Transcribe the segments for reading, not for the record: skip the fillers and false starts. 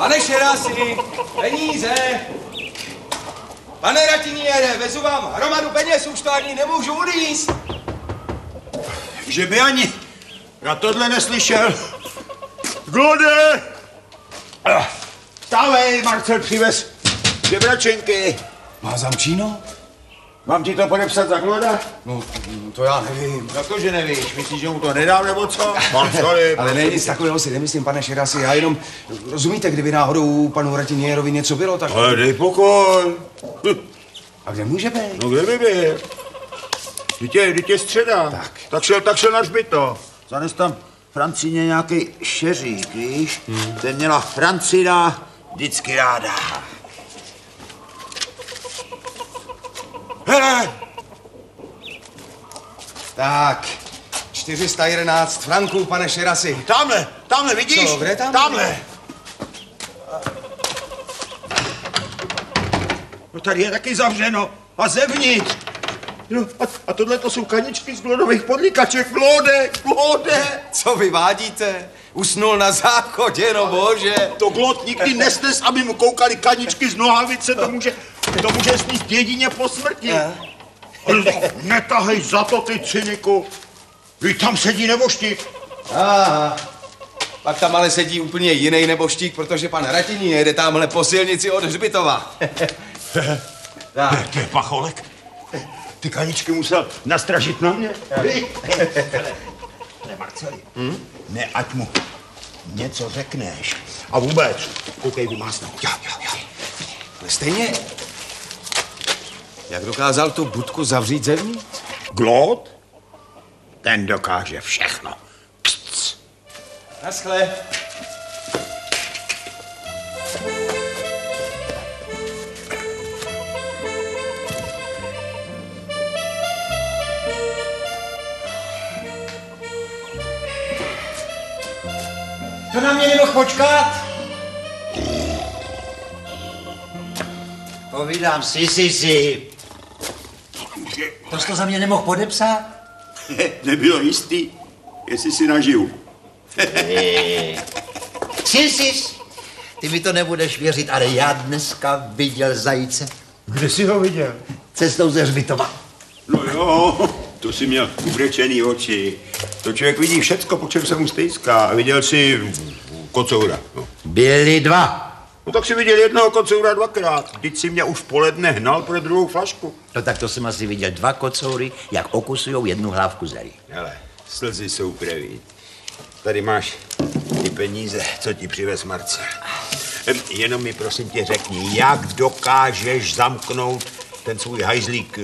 Pane Šerasi, peníze! Pane Ratiniere, vezu vám hromadu peněz, už to ani nemůžu uníst. Že by ani na tohle neslyšel. Glode! Vstávej, Marcel přivez žebračenky. Má zamčíno? Mám ti to podepsat za Gloda? No, to já nevím. Jak to, že nevíš? Myslíš, že mu to nedám, nebo co? Marceli, ale ne, nic takového si nemyslím, pane Šerasi, já jenom, rozumíte, kdyby náhodou panu Ratinierovi něco bylo, tak... Ale dej pokoj. A kde může být? No kde by byl? Vždyť je středa. Tak šel na hřbitov. Zanes tam Francině nějaký šeřík, víš? Ten měla Francina vždycky ráda. Hele! Tak, 411 franků, pane Šerasi. Tamhle, vidíš? Co, kde tam? Tamhle. No tady je taky zavřeno. A zevnitř. No, a tohle to jsou kaničky z Glodových podlikaček. Glode! Co vyvádíte? Usnul na záchodě, no bože. To Glod nikdy nesnes, aby mu koukali kaničky z nohavice. To může snít jedině po smrti. Netahej za to, ty cyniku. Vy tam sedí neboštík. Aha. Pak tam ale sedí úplně jiný neboštík, protože pan Ratinier jede tamhle po silnici od hřbitova. To je pacholek. Ty kaničky musel nastražit na mě. Ne, Marceli. Ne, ať mu něco řekneš. A vůbec, koukej, vymásnout. Jo. Ale stejně, jak dokázal tu budku zavřít zevnitř? Glod? Ten dokáže všechno. Pc. Naschle. To na mě nemohl počkat? Povídám si. Proč to za mě nemohl podepsat? Nebylo jistý, jestli si nažiju. Sisis, ty mi to nebudeš věřit, ale já dneska viděl zajíce. Kde jsi ho viděl? Cestou ze hřbitova. No jo, to jsi měl ubrečený oči. To člověk vidí všecko, po čem se mu stejská. A viděl jsi kocoura. No. Byli dva. No tak si viděl jednoho kocoura dvakrát. Vždyť si mě už v poledne hnal pro druhou flašku. No tak to jsem asi viděl dva kocoury, jak okusujou jednu hlávku zelí. Hele, slzy jsou pravý. Tady máš ty peníze, co ti přivez Marcel. Jenom mi prosím tě řekni, jak dokážeš zamknout ten svůj hajzlík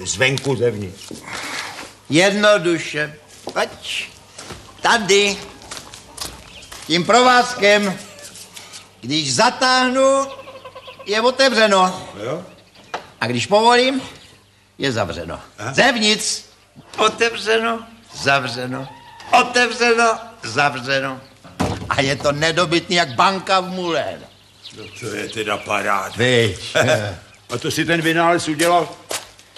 zvenku zevnitř? Jednoduše. Pojď. Tady. Tím provázkem. Když zatáhnu, je otevřeno. Jo? A když povolím, je zavřeno. Aha. Zevnitř. Otevřeno, zavřeno. Otevřeno, zavřeno. A je to nedobytný jak banka v Mulén. No to je teda paráda. Víš. A to si ten vynález udělal?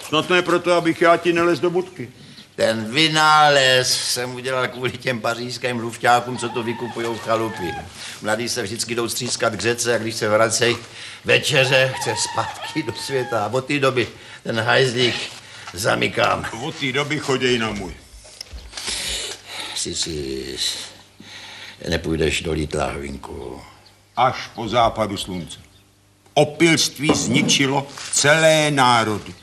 Snad ne proto, abych já ti nelez do budky. Ten vynález jsem udělal kvůli těm pařížským lufťákům, co to vykupujou v chalupě. Mladí se vždycky jdou střískat k řece a když se vracejí večeře, chce zpátky do světa. A od té doby ten hajzlík zamykám. Od té doby choděj na můj. Si nepůjdeš do Litlahvinku. Až po západu slunce. Opilství zničilo celé národy.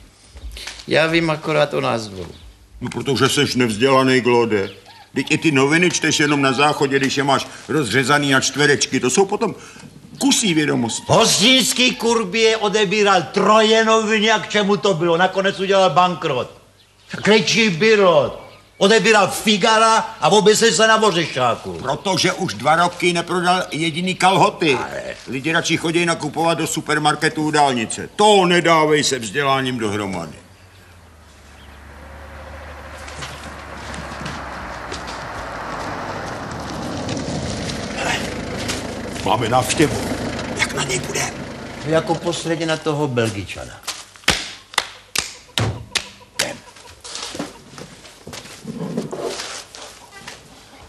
Já vím akorát o názvu. No, protože seš nevzdělaný, Glode. Vždyť i ty noviny čteš jenom na záchodě, když je máš rozřezaný na čtverečky. To jsou potom kusí vědomosti. Hostínský Kurbie odebíral 3 noviny a k čemu to bylo? Nakonec udělal bankrot. Klečí Birot. Odebíral Figara a oběsil se na Vořešáku. Protože už 2 roky neprodal jediný kalhoty. Lidi radši chodí nakupovat do supermarketu u dálnice. To nedávej se vzděláním dohromady. Máme návštěvu. Jak na něj bude? Jako posledně na toho Belgičana.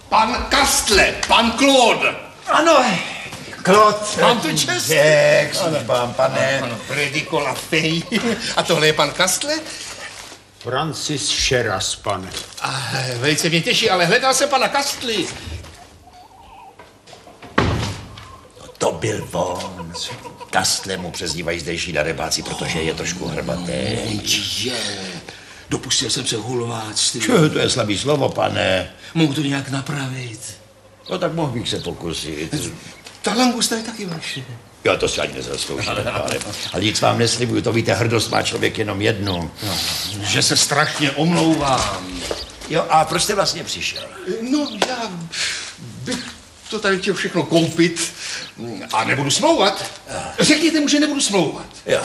Pan Kastle, pan Claude. Ano, Klot. Mám tu čest. Jak službám, pane. Ano, Predico Lafay. A tohle je pan Kastle? Francis Sheras, pane. Velice mě těší, ale hledal jsem pana Kastli. To byl on. Kastle mu přezdívají zdejší darebáci, protože je trošku hrbatý. Je. Dopustil jsem se hulváctví. To je slabý slovo, pane. Mohu to nějak napravit. No tak mohl bych se pokusit. Ta langusta je taky vaše. Jo, to si ani nezasloužíte, pane. Ale nic vám neslibuju, to víte, hrdost má člověk jenom jednu. No, že se strašně omlouvám. Jo, a proč jste vlastně přišel? No, já bych to tady chtěl všechno koupit a nebudu smlouvat. Řekněte mu, že nebudu smlouvat. Jo.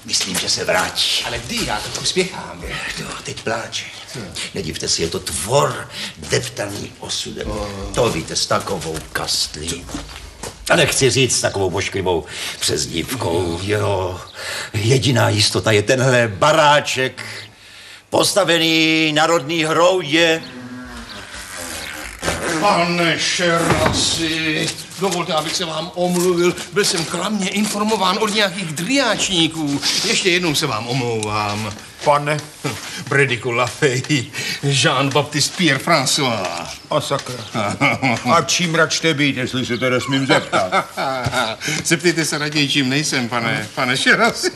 Myslím, že se vrátí. Ale kdy? Já to uspěchám. Jo, teď pláče. Nedivte si, je to tvor deptaný osudem. To víte, s takovou kastlí. A nechci říct s takovou bošklivou přezdívkou. Jo, jediná jistota je tenhle baráček, postavený na rodný hroudě. Pane Šerasi, dovolte, abych se vám omluvil. Byl jsem klamně informován od nějakých driáčníků. Ještě jednou se vám omlouvám. Pane. Predico Lafay, Jean-Baptiste Pierre François. A sakra. A čím račte být, jestli se teda smím zeptat? Zeptejte se raději, čím nejsem, pane Šerasi.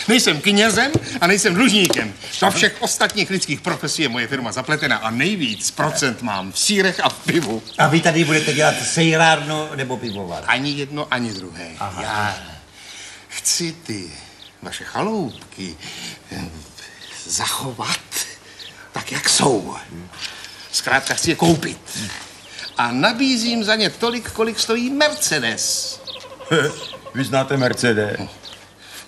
Nejsem knězem a nejsem dlužníkem. Do všech ostatních lidských profesí je moje firma zapletena a nejvíc procent mám v sýrech a v pivu. A vy tady budete dělat sejrárnu nebo pivovar? Ani jedno, ani druhé. Aha. Já chci ty vaše chaloupky zachovat tak, jak jsou. Zkrátka chci je koupit. A nabízím za ně tolik, kolik stojí Mercedes. Vy znáte Mercedes?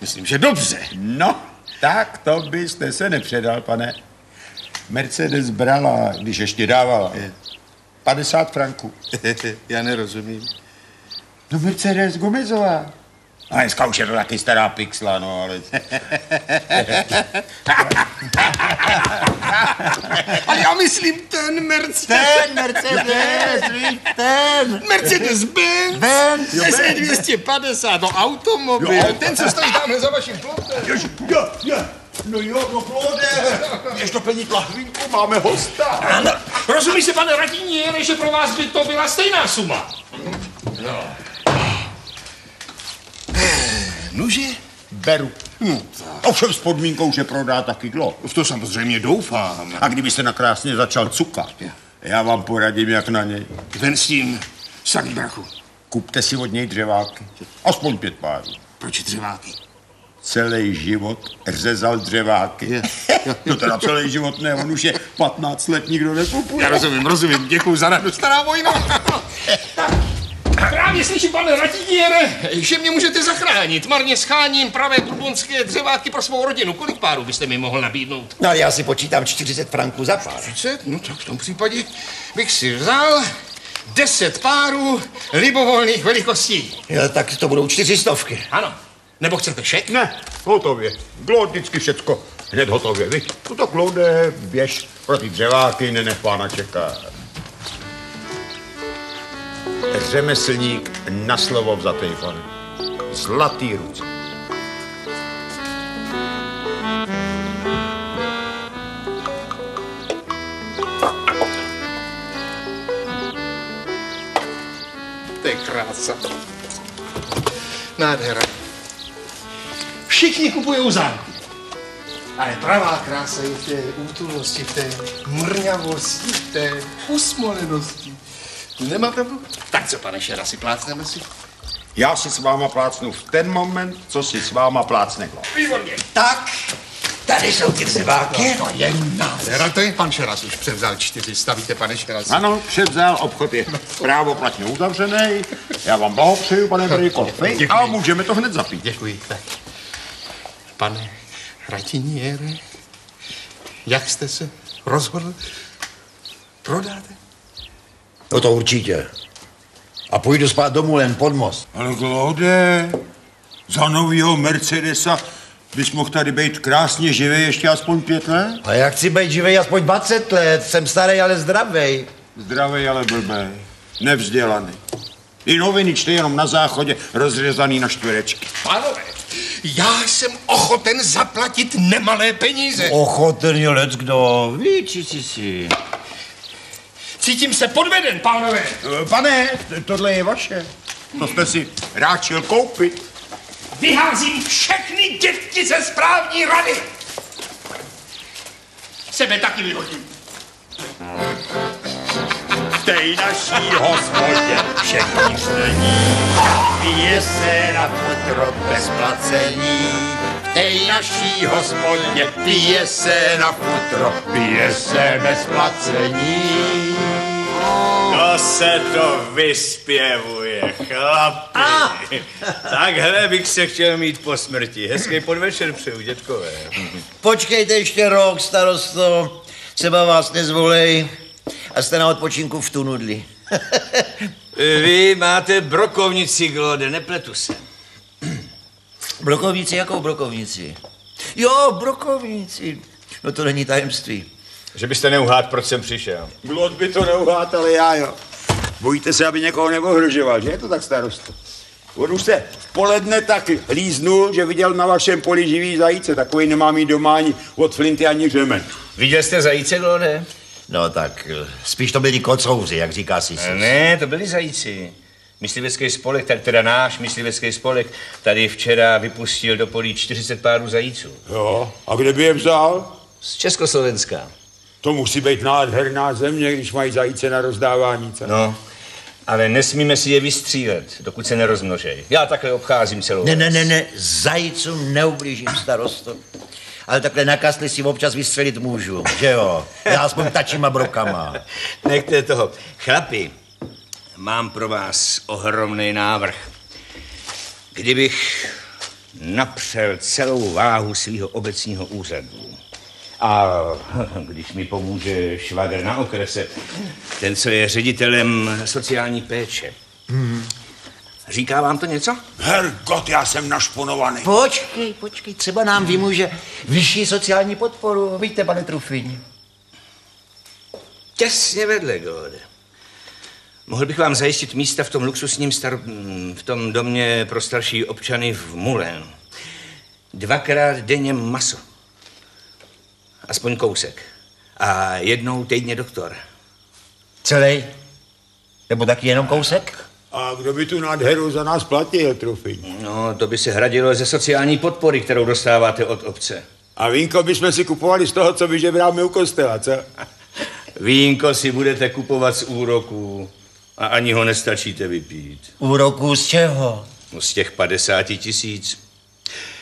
Myslím, že dobře. No, tak to byste se nepředal, pane. Mercedes brala, když ještě dávala, 50 franků. Já nerozumím. No Mercedes Gomezová. A dneska už je to taky stará pixla, no ale... Ale já myslím ten Mercedes. Ten Mercedes, ten. Mercedes-Benz. Benz. SE250, to automobil. Jo. Ten, co stojí tamhle za vaším plotem. No jo, Claude, běž doplnit lahvinku, máme hosta. Rozumí se, pane Ratiniere, že pro vás by to byla stejná suma. No. Nože? Beru. Ovšem s podmínkou, že prodá taky klo. V to samozřejmě doufám. A kdybyste nakrásně začal cukat, já vám poradím, jak na něj. Ven s tím, samý brachu. Kupte si od něj dřeváky. Aspoň 5 párů. Proč dřeváky? Celý život řezal dřeváky. No teda celý život ne, on už je 15 let, nikdo nekupuje. Já rozumím, děkuju za radu, stará vojna. Tak, právě slyším, pane Ratiniere, že mě můžete zachránit. Marně scháním pravé burbonské dřeváky pro svou rodinu. Kolik párů byste mi mohl nabídnout? No já si počítám 40 franků za pár. 30? No tak v tom případě bych si vzal 10 párů libovolných velikostí. Jo, tak to budou 400. Ano. Nebo chcete šek? Ne, hotově. Claude vždycky všecko hned hotově. Vy, to Claude, běž pro ty dřeváky, nenech pána čeká. Řemeslník na slovo vzatý, pane. Zlatý ruce. To je krása. Nádhera. Všichni kupujou zámky. Ale pravá krása je v té útulnosti, v té mrňavosti, v té usmolenosti. Nemá pravdu? Tak co, pane Šerasi, plácneme si? Já si s váma plácnu v ten moment, co si s váma plácne Claude. Výborně. Tak, Tady jsou ty dřeváky. To je nádhera, to je pan Šeras už převzal 4, stavíte, pane Šeras. Ano, převzal, obchod je právoplatně uzavřený. Já vám blahopřeju, pane Brejkovi, a můžeme to hned zapít. Děkuji. Tak. Pane Ratiniere, jak jste se rozhodl? Prodáte? No to určitě. A půjdu spát domů jen pod most. Ale Claude, za novýho Mercedesa bys mohl tady být krásně živý ještě aspoň 5 let? A já chci být živej aspoň 20 let. Jsem starý, ale zdravej. Zdravý, ale blbý. Nevzdělaný. I noviny čte jenom na záchodě, rozřezaný na čtverečky. Pánové, já jsem ochoten zaplatit nemalé peníze. Ochoten leckdo. Víči si. Cítím se podveden, pánové. Pane, tohle je vaše. To jste si ráčil koupit. Vyházím všechny dětky ze správní rady. Sebe taky vyhodím. V té naší hospodě všechny čtení, Pije se na futro bez placení. V té naší hospodě pije se na futro. Pije se bez placení. To se to vyspěvuje, chlapi. Takhle bych se chtěl mít po smrti. Hezký podvečer přeju, dětkové. Počkejte ještě rok, starosto. Třeba vás nezvolej a jste na odpočinku v Tunudli. Vy máte brokovnici, Glode, nepletu se. Brokovnici? Jakou brokovnici? Jo, brokovnici. No to není tajemství. Že byste neuhádl, proč jsem přišel. Glod by to neuhát, ale já jo. Bojíte se, aby někoho neohrožoval, že je to tak, starosto? On už se v poledne tak hlíznul, že viděl na vašem poli živý zajíce. Takový nemá mít doma ani od flinty, ani řemen. Viděl jste zajíce, Glode? No tak spíš to byli kocouři, jak říká si. Ne, to byli zajíci. Myslivecký spolek, teda náš myslivecký spolek, tady včera vypustil do polí 40 párů zajíců. Jo, a kde by je vzal? Z Československa. To musí být nádherná země, když mají zajíce na rozdávání. Co? No, ale nesmíme si je vystřílet, dokud se nerozmnožej. Já takhle obcházím celou Ne, zajícům neublížím, starosto. Ale takhle na kasli si občas vystřelit můžu, že jo? Já aspoň tačíma brokama. Nechte toho. Chlapi, mám pro vás ohromný návrh. Kdybych napřel celou váhu svého obecního úřadu a když mi pomůže švagr na okrese, ten, co je ředitelem sociální péče. Říká vám to něco? Hergot, já jsem našponovaný. Počkej, třeba nám vymůže vyšší sociální podporu, víte, pane Trufiň. Těsně vedle, Glode. Mohl bych vám zajistit místa v tom luxusním v tom domě pro starší občany v Moulin. 2krát denně maso. Aspoň kousek. A jednou týdně doktor. Celý? Nebo taky jenom kousek? A kdo by tu nádheru za nás platil, Trufiň? No, to by se hradilo ze sociální podpory, kterou dostáváte od obce. A vínko bychom si kupovali z toho, co vyžebráme u kostela, co? Vínko si budete kupovat z úroků a ani ho nestačíte vypít. Úroků z čeho? No, z těch 50 000.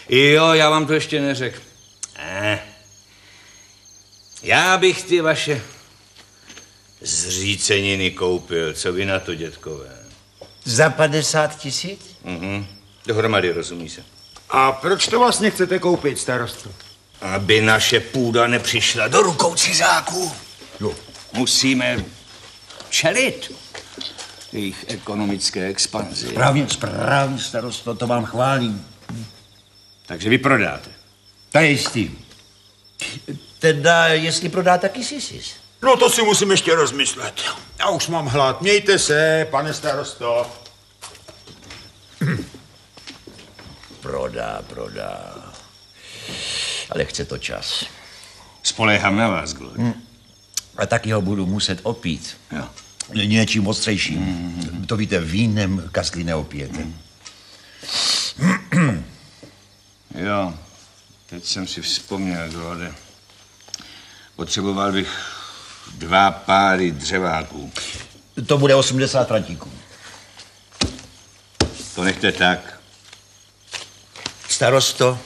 Jo, já vám to ještě neřekl. Já bych ty vaše zříceniny koupil. Co vy na to, dětkové? Za 50 000? Dohromady, rozumí se. A proč to vlastně chcete koupit, starosto? Aby naše půda nepřišla do rukou cizáků. Jo. Musíme čelit jejich ekonomické expanzi. Správně, starosto, to vám chválím. Takže vy prodáte. To je jistý. Teda, jestli prodá, taky sisis. No to si musím ještě rozmyslet. Já už mám hlad. Mějte se, pane starosto. Prodá. Ale chce to čas. Spoléhám na vás, Glod. A taky ho budu muset opít. Jo. Něčím ostřejším. To víte, vínem kastlí neopijete. Jo, teď jsem si vzpomněl, Glode. Potřeboval bych 2 páry dřeváků. To bude 80 frantíků. To nechte tak. Starosto,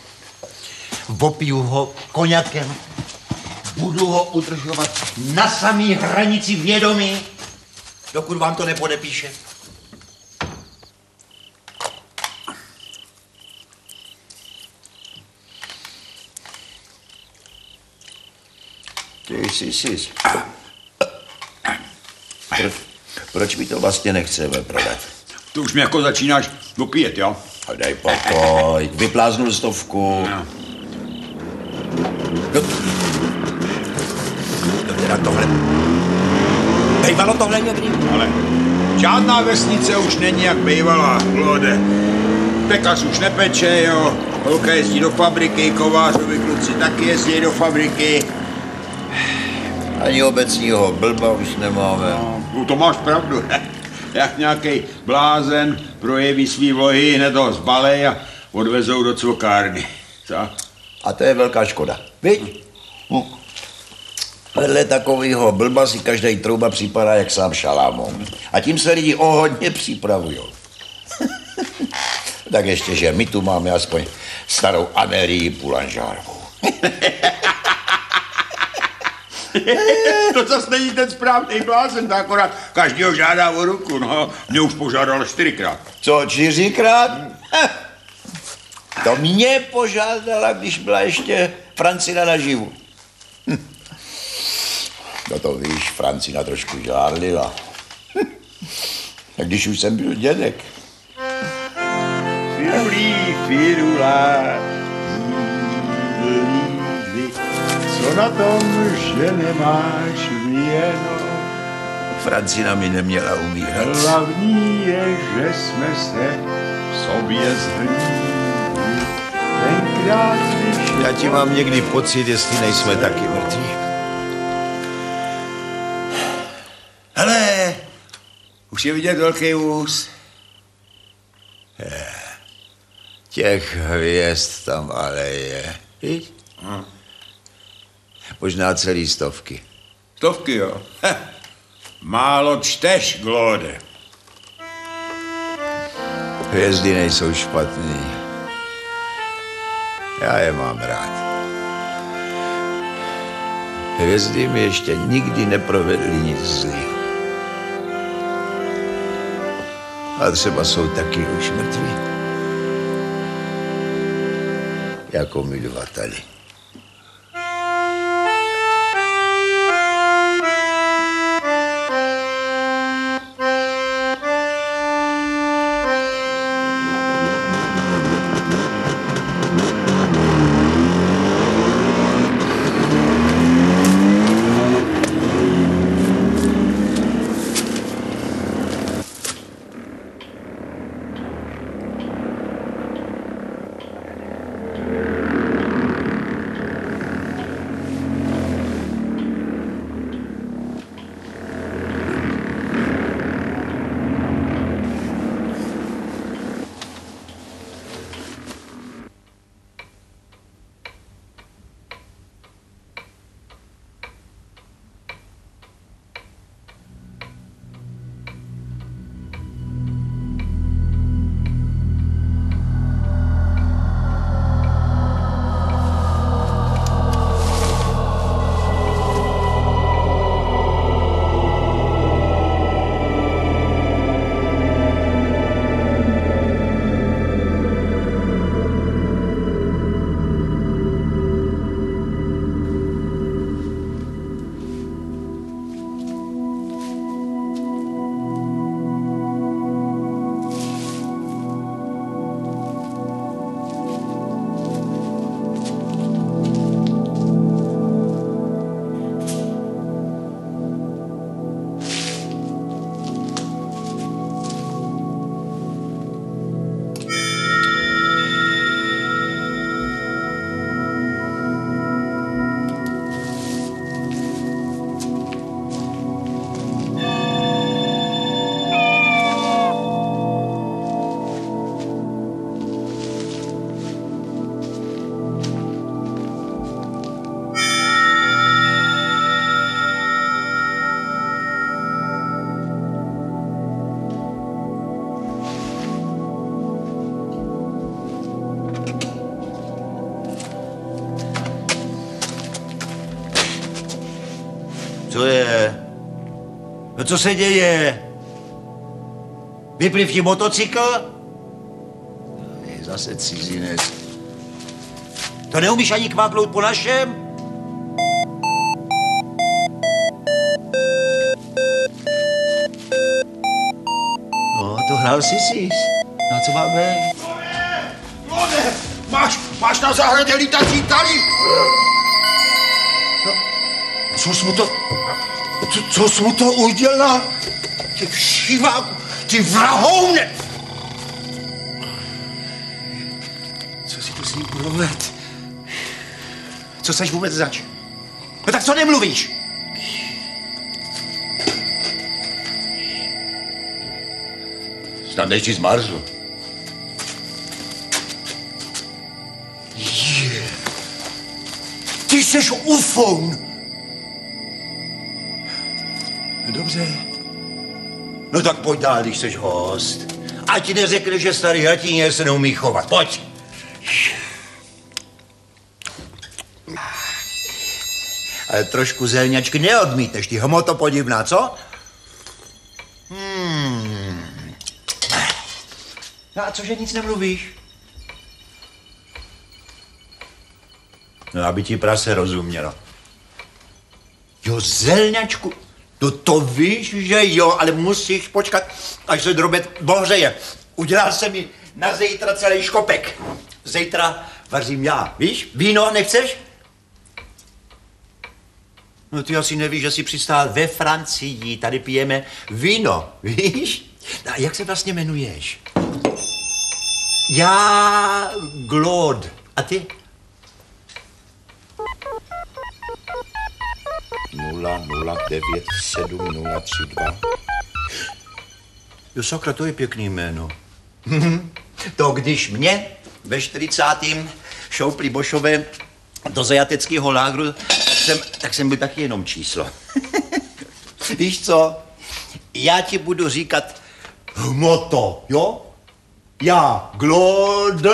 opiju ho koněkem, budu ho udržovat na samý hranici vědomí, dokud vám to nepodepíše. Ty jsi. Proč mi to vlastně nechceme prodat? To už mě jako začínáš opíjet, jo? A dej pokoj, vypláznul 100. No. No teda tohle... Bejvalo tohle někdy? Ale žádná vesnice už není jak bejvala, Klode. Pekař už nepeče, jo. Holka jezdí do fabriky, kovářovi kluci taky jezdí do fabriky. Ani obecního blba už nemáme. No, to máš pravdu. Jak nějaký blázen projeví svý vlohy, hned ho zbalej a odvezou do cvokárny. Co? A to je velká škoda. Viď? Vedle takového blba si každý trouba připadá jak sám Šalamón. A tím se lidi o hodně připravují. Tak ještě, že my tu máme aspoň starou Anérii Pulanžárovou. To zase není ten správný blázen, to akorát každýho žádá o ruku, no. Mě už požádal 4krát. Co, 4krát? To mě požádala, když byla ještě Francina naživu. No to víš, Francina trošku žárlila. A když už jsem byl dědek. Firulí, firula, co na tom, že nemáš jméno? Francina mi neměla umírat. Hlavní je, že jsme se v sobě zhlídli. Tenkrát, když... Já ti mám někdy pocit, jestli nejsme taky mrtví. Hele, už je vidět velký vůz. Těch hvězd tam ale je. Víš? Možná celý 100. 100, jo. Málo čteš, Glode. Hvězdy nejsou špatný. Já je mám rád. Hvězdy mi ještě nikdy neprovedly nic zlýho. A třeba jsou taky už mrtví. Jako my dva tady. Co je? No co se děje? Vypliv ti motocykl? Je zase cizinec. To neumíš ani kváknout po našem? No, to hrál Sisis. No, co máme? Klode, máš na zahradě lítací talíř. Co jsi mu to udělal? Ty všiváku, ty vrahoune! Co si tu s ním proved? Co seš vůbec zač? No tak co nemluvíš? Snad nejsi zmarzl. Ty seš ufoun! Dobře. No tak pojď dál, když seš host. Ať ti neřekne, že starý hatíně se neumí chovat. Pojď. Ale trošku zelňačky neodmítneš, ty hmoto podivná, co? No a cože nic nemluvíš? No, aby ti prase rozumělo. Jo, zelňačku. No to víš, že jo, ale musíš počkat, až se drobet ohřeje. Udělal jsem mi na zítra celý škopek. Zítra vařím já, víš? Víno nechceš? No ty asi nevíš, že jsi přistál ve Francii. Tady pijeme víno, víš? A jak se vlastně jmenuješ? Já Claude. A ty? 0097032. Jo, sakra, to je pěkný jméno. To když mě ve 40. šoupli Bošové do zajateckého lágru, tak jsem byl taky jenom číslo. Víš co? Já ti budu říkat hmoto, jo? Já Glod,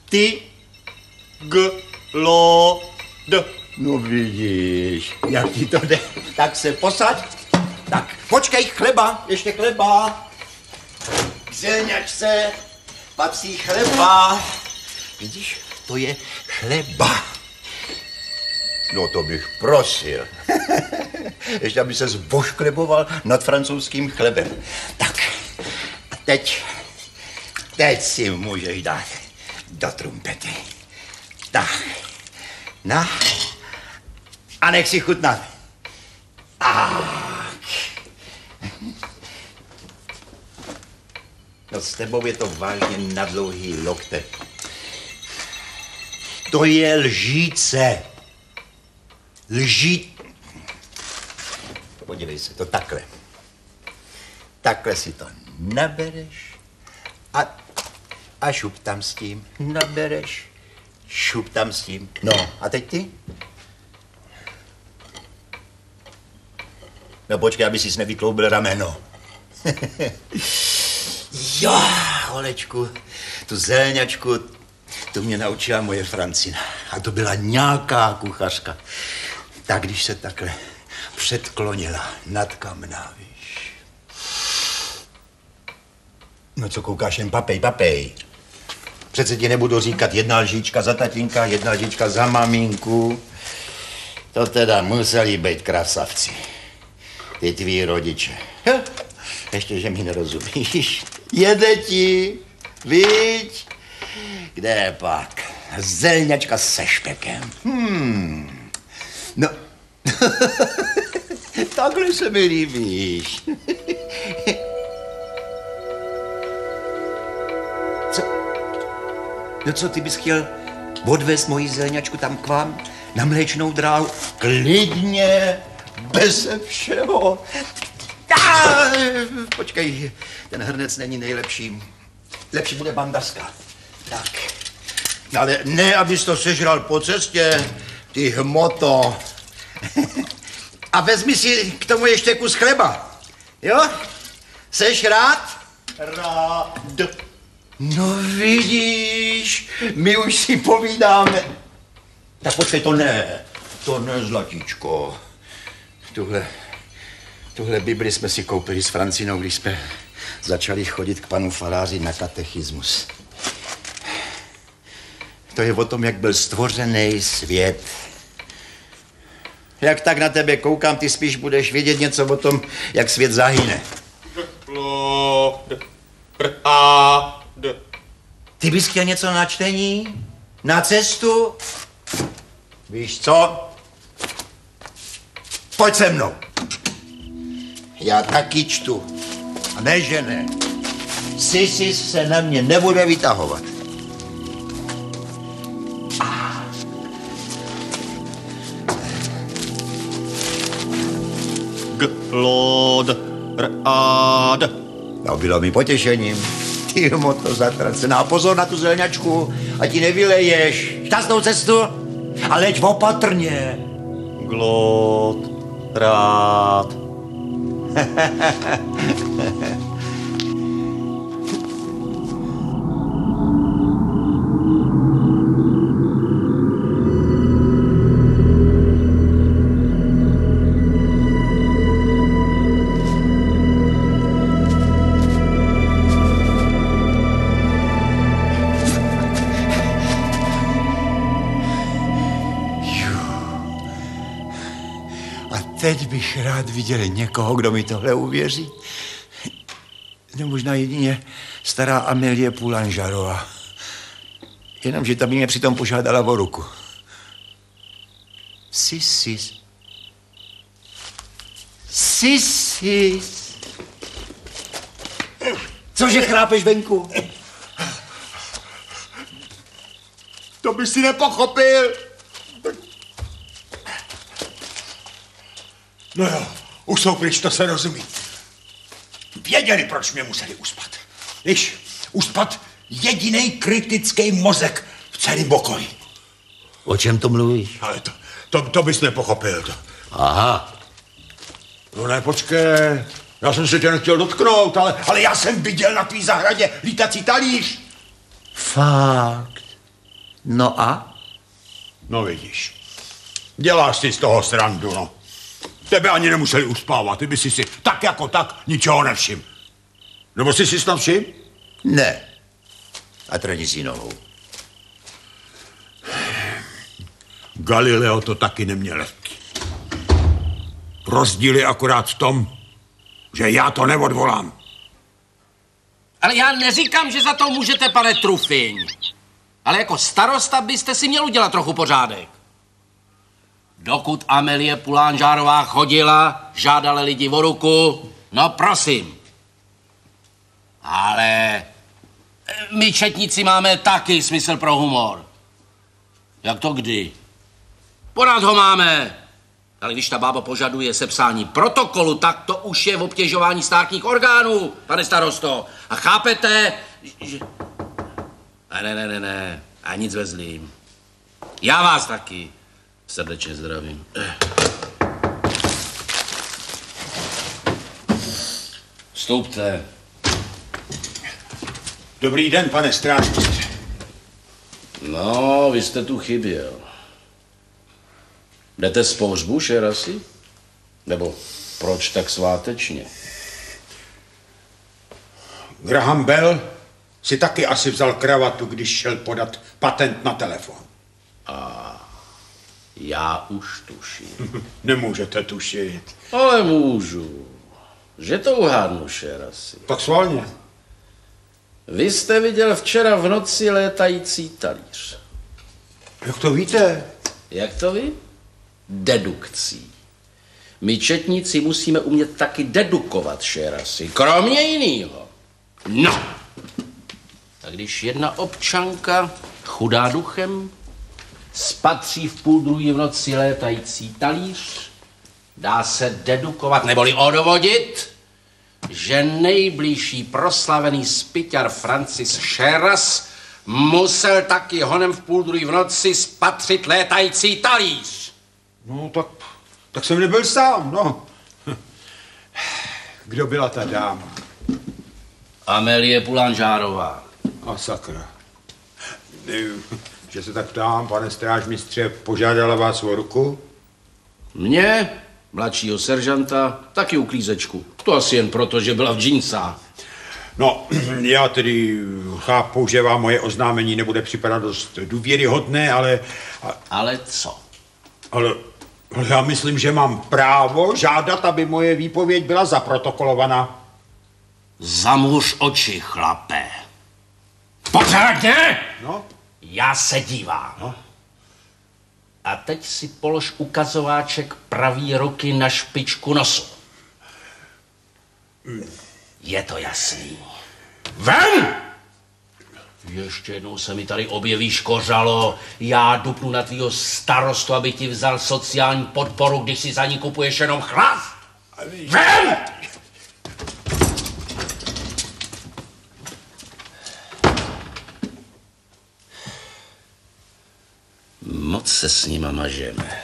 ty Glod. No vidíš, jak ti to jde. Tak se posaď. Tak, počkej, chleba, ještě chleba. K zelňačce patří chleba. Vidíš, to je chleba. No to bych prosil. Ještě aby se zboškleboval nad francouzským chlebem. Tak, a teď si můžeš dát do trumpety. Tak, no, a nech si chutnat. No s tebou je to vážně na dlouhý lokte. To je lžíce. Podívej se, to takhle. Takhle si to nabereš a šup tam s tím. Nabereš, šup tam s tím. No, a teď ty? No počkej, aby jsi nevytloubil rameno. Jo, holečku, tu zelňačku, to mě naučila moje Francina. A to byla nějaká kuchařka. Tak když se takhle předklonila nad kamna, víš. No co koukáš, jen papej. Přece ti nebudu říkat jedna lžička za tatínka, jedna lžička za maminku. To teda museli být krasavci. Ty tví rodiče. Ještě, že mi nerozumíš. Jede ti, viď? Kde pak? Zelňačka se špekem. No, takhle se mi líbíš. Co ty bys chtěl odvést moji zelňačku tam k vám na Mléčnou dráhu? Klidně, beze všeho. Počkej, ten hrnec není nejlepší. Lepší bude bandaska. Tak. Ale ne, abys to sežral po cestě, ty hmoto. A vezmi si k tomu ještě kus chleba. Jo? Seš rád? Rád. No vidíš, my už si povídáme. Tak počkej, to ne, zlatíčko. Tuhle Bibli jsme si koupili s Francinou, když jsme začali chodit k panu faráři na katechismus. To je o tom, jak byl stvořený svět. Jak tak na tebe koukám, ty spíš budeš vědět něco o tom, jak svět zahyne. Ty bys chtěl něco na čtení? Na cestu? Víš co? Pojď se mnou. Já taky čtu. A ne, že ne. Sisi se na mě nebude vytahovat. Rád. No, bylo mi potěšením. Ty moto zatracená. Pozor na tu zelňačku, a ti nevyleješ. Šťastnou cestu a leď opatrně. Glód. Rád. Teď bych rád viděl někoho, kdo mi tohle uvěří. No, možná jedině stará Amélie Poulangearová. Jenomže ta by mě přitom požádala o ruku. Sis. Cože chrápeš venku? To by si nepochopil. No jo, už jsou pryč, to se rozumí. Věděli, proč mě museli uspat. Víš, uspat jedinej kritický mozek v celém pokoji. O čem to mluvíš? Ale to bys nepochopil. To. Aha. No ne, počkej. Já jsem se tě nechtěl dotknout, ale já jsem viděl na tvý zahradě lítací talíř. Fakt. No a? No vidíš, děláš si z toho srandu, no. Tebe ani nemuseli uspávat, ty by si tak jako tak ničeho nevšim. Nebo jsi si snad všim? Ne. A trni si nohou. Galileo to taky neměl lehký. Rozdíl je akorát v tom, že já to neodvolám. Ale já neříkám, že za to můžete, pane Trufiň. Ale jako starosta byste si měl udělat trochu pořádek. Dokud Amélie Poulangearová chodila, žádala lidi o ruku, no prosím. Ale my četníci máme taky smysl pro humor. Jak to kdy? Pořád ho máme. Ale když ta bába požaduje sepsání protokolu, tak to už je v obtěžování státních orgánů, pane starosto. A chápete, že... Ne. A nic ve zlým. Já vás taky srdečně zdravím. Vstupte. Dobrý den, pane strážmistře. No, vy jste tu chyběl. Jdete z pohřbu, Šerasi? Nebo proč tak svátečně? Graham Bell si taky asi vzal kravatu, když šel podat patent na telefon. Já už tuším. Nemůžete tušit. Ale můžu. Že to uhádnu, Šerasi. Tak svalně. Vy jste viděl včera v noci létající talíř. Jak to víte? Jak to ví? Dedukcí. My četníci musíme umět taky dedukovat, Šerasi. Kromě jinýho. No. A když jedna občanka, chudá duchem, spatří v 1:30 v noci létající talíř, dá se dedukovat, neboli odvodit, že nejbližší proslavený spyťar Francis Sheras musel taky honem v 1:30 v noci spatřit létající talíř. No, tak jsem nebyl sám, no. Kdo byla ta dáma? Amélie Poulangearová. A sakra. Že se tak ptám, pane strážmistře, požádala vás o ruku? Mě? Mladšího seržanta, taky uklízečku. To asi jen proto, že byla v džínsách. No, já tedy chápu, že vám moje oznámení nebude připadat dost důvěryhodné, ale... Ale co? Ale já myslím, že mám právo žádat, aby moje výpověď byla zaprotokolovaná. Zamuř oči, chlape. Pořádně? No? Já se dívám. No? A teď si polož ukazováček pravý ruky na špičku nosu. Je to jasný. Ven! Ještě jednou se mi tady objevíš, kořalo. Já dupnu na tvýho starostu, aby ti vzal sociální podporu, když si za ní kupuješ jenom chlast. Ven! Moc se s nima mažeme.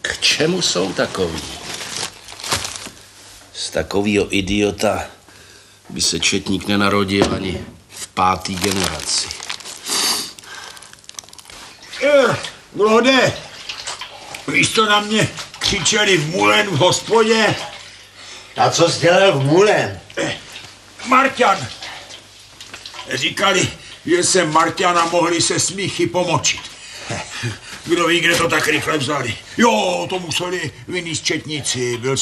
K čemu jsou takový? Z takovýho idiota by se četník nenarodil ani v 5. generaci. Glode, víš, co na mě křičeli v Mulen v hospodě? A co jsi dělal v Mulen? Marťan. Říkali, že jsem Marťana mohli se smíchy pomočit. Kdo ví, kde to tak rychle vzali. Jo, to museli vynést četníci. Byl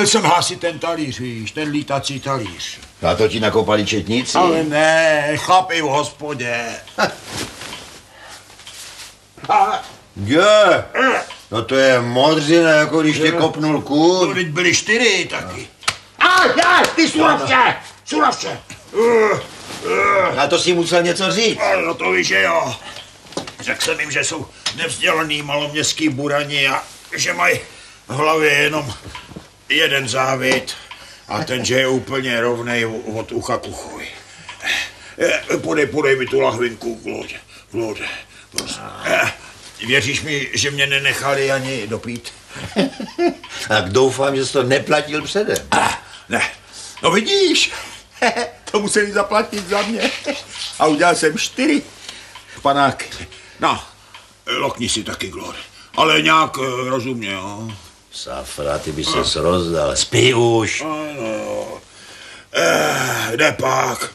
jsem hasit ten talíř, víš, ten lítací talíř. A to ti nakopali četníci? Ale ne, chlapi v hospodě. Je, no to je modřina, jako když tě kopnul kůň. No, teď byli 4 taky. Ty suravče! A to si musel něco říct. No to víš, že jo. Řekl jsem jim, že jsou nevzdělaný maloměstský burani a že mají v hlavě jenom jeden závit a ten, že je úplně rovnej od ucha k uchovi. Podej mi tu lahvinku, Claude. Věříš mi, že mě nenechali ani dopít? Tak doufám, že jsi to neplatil předem. Ne, no vidíš, to museli zaplatit za mě. A udělal jsem 4 panáky. No, lokni si taky, Claude. Ale nějak rozumně, jo. Safra, ty by ses rozdal. Spí už. Ano. Jde pak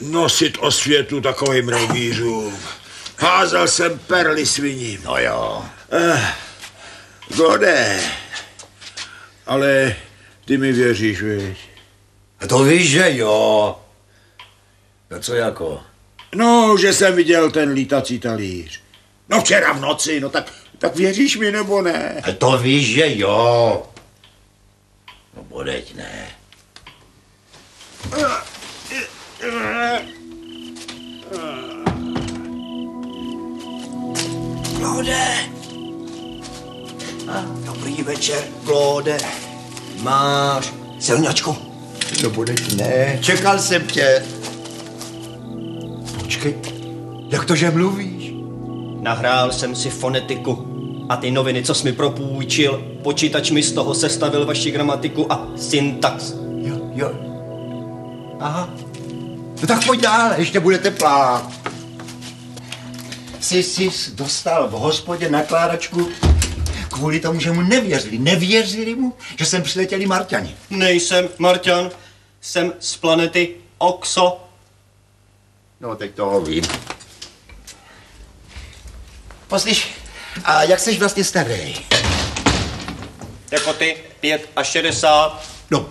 nosit osvětu takovým revířům. Házel jsem perly sviním. No jo. Gode, ale ty mi věříš, víš? To víš, že jo. No co jako? No, že jsem viděl ten lítací talíř. No včera v noci, no tak věříš mi nebo ne? To víš, že jo. No bodeď ne. Claude. Dobrý večer, Claude. Máš silňačku? No bodeď ne. Čekal jsem tě. Počkej, jak to, že mluvíš? Nahrál jsem si fonetiku a ty noviny, co jsi mi propůjčil, počítač mi z toho sestavil vaši gramatiku a syntax. Jo. Aha. No tak pojď dál, ještě bude teplá. Jsi dostal v hospodě nakládačku kvůli tomu, že mu nevěřili. Nevěřili mu, že jsem přiletěli Marťani. Nejsem Marťan, jsem z planety Oxo. No, teď toho vím. Poslyš, a jak jsi vlastně starý? Jako ty 65. No,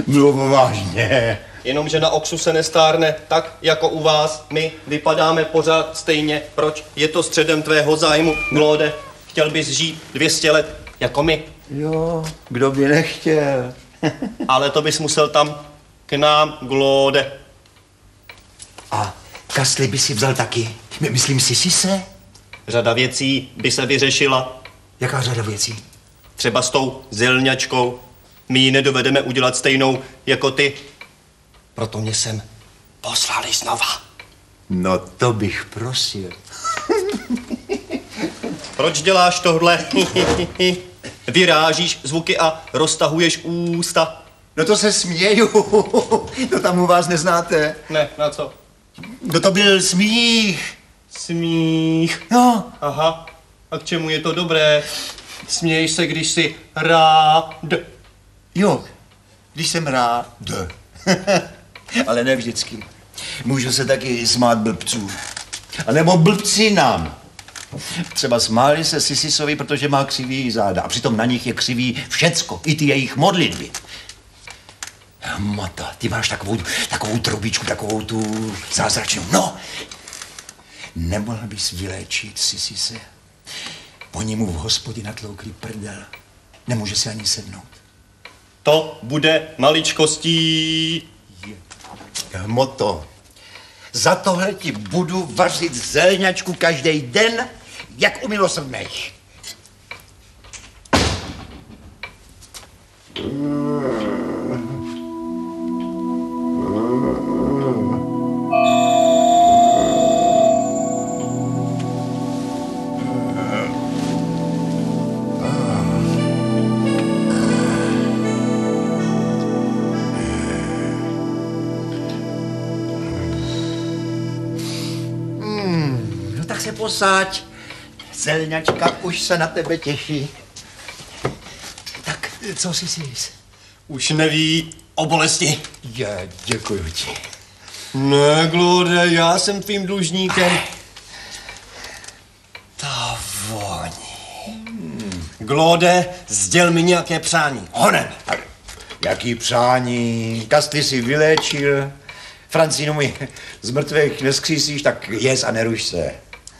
mluv vážně. Jenomže na Oxu se nestárne tak, jako u vás. My vypadáme pořád stejně. Proč? Je to středem tvého zájmu, Claude. Chtěl bys žít 200 let, jako my. Jo, kdo by nechtěl. Ale to bys musel tam k nám, Claude. A kasli by si vzal taky? Myslím si se? Řada věcí by se vyřešila. Jaká řada věcí? Třeba s tou zelňačkou. My ji nedovedeme udělat stejnou jako ty. Proto mě sem poslali znova. No to bych prosil. Proč děláš tohle? Vyrážíš zvuky a roztahuješ ústa. No to se směju. To tam u vás neznáte. Ne, na co? No to byl smích. Smích. No. Aha. A k čemu je to dobré? Směješ se, když jsi rád. Jo, když jsem rád. Ale ne vždycky. Můžu se taky smát blbců. A nebo blbci nám. Třeba smáli se Sisisovi, protože má křivý záda. A přitom na nich je křivý všecko. I ty jejich modlitby. Mata, ty máš takovou trubičku, takovou tu zázračnou. No, nemohla bys vyléčit Sisise? Oni mu v hospodě natloukli prdel. Nemůže si ani sednout. To bude maličkostí. Moto, za tohle ti budu vařit zelňačku každý den, jak umilosrdneš. No tak se posaď. Zelňačka už se na tebe těší. Tak, co si? Už neví o bolesti. Já děkuju ti. Ne, Glode, já jsem tvým dlužníkem. Ta voní. Glode, sděl mi nějaké přání. Honem. Jaký přání? Kastly si vyléčil. Francínu mi z mrtvých neskřísíš, tak jez a neruš se.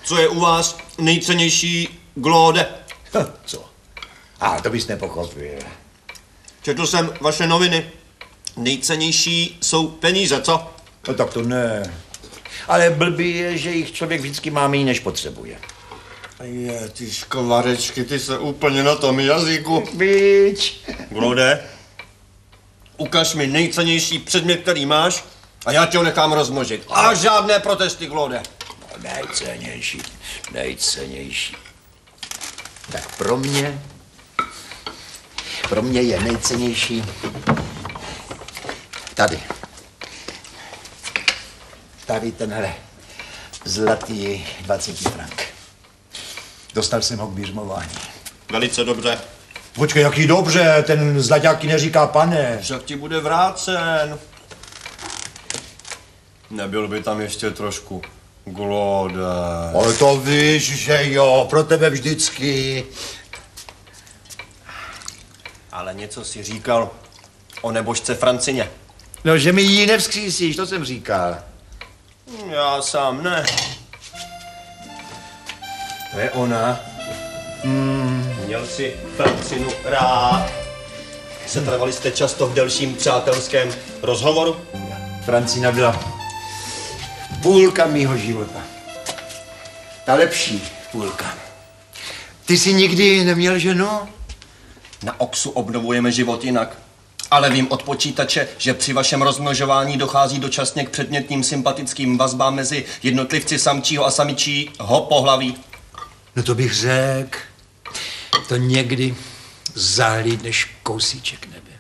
Co je u vás nejcennější, Glode? Co? To bys nepochopil. Četl jsem vaše noviny. Nejcennější jsou peníze, co? No tak to ne. Ale blbý je, že jich člověk vždycky má méně, než potřebuje. Je, ty škvarečky, ty se úplně na tom jazyku. Víč. Glode, ukaž mi nejcennější předmět, který máš, a já tě ho nechám rozmnožit. A žádné protesty, Glode. No, nejcennější. Tak pro mě je nejcennější tady tenhle zlatý 20 frank. Dostal jsem ho k běžmování. Velice dobře. Počkej, jaký dobře, ten zlaťáky neříká pane. Však ti bude vrácen. Nebyl by tam ještě trošku, Glode. Ale to víš, že jo, pro tebe vždycky. Ale něco si říkal o nebožce Francině. No, že mi ji nevzkřísíš, to jsem říkal. Já sám ne. To je ona. Měl si Francinu rád. Setrvali jste často v delším přátelském rozhovoru? Francina byla půlka mýho života. Ta lepší půlka. Ty jsi nikdy neměl ženu? Na Oxu obnovujeme život jinak. Ale vím od počítače, že při vašem rozmnožování dochází dočasně k předmětným sympatickým vazbám mezi jednotlivci samčího a samičího pohlaví. No to bych řekl. To někdy zahlídneš kousíček nebe.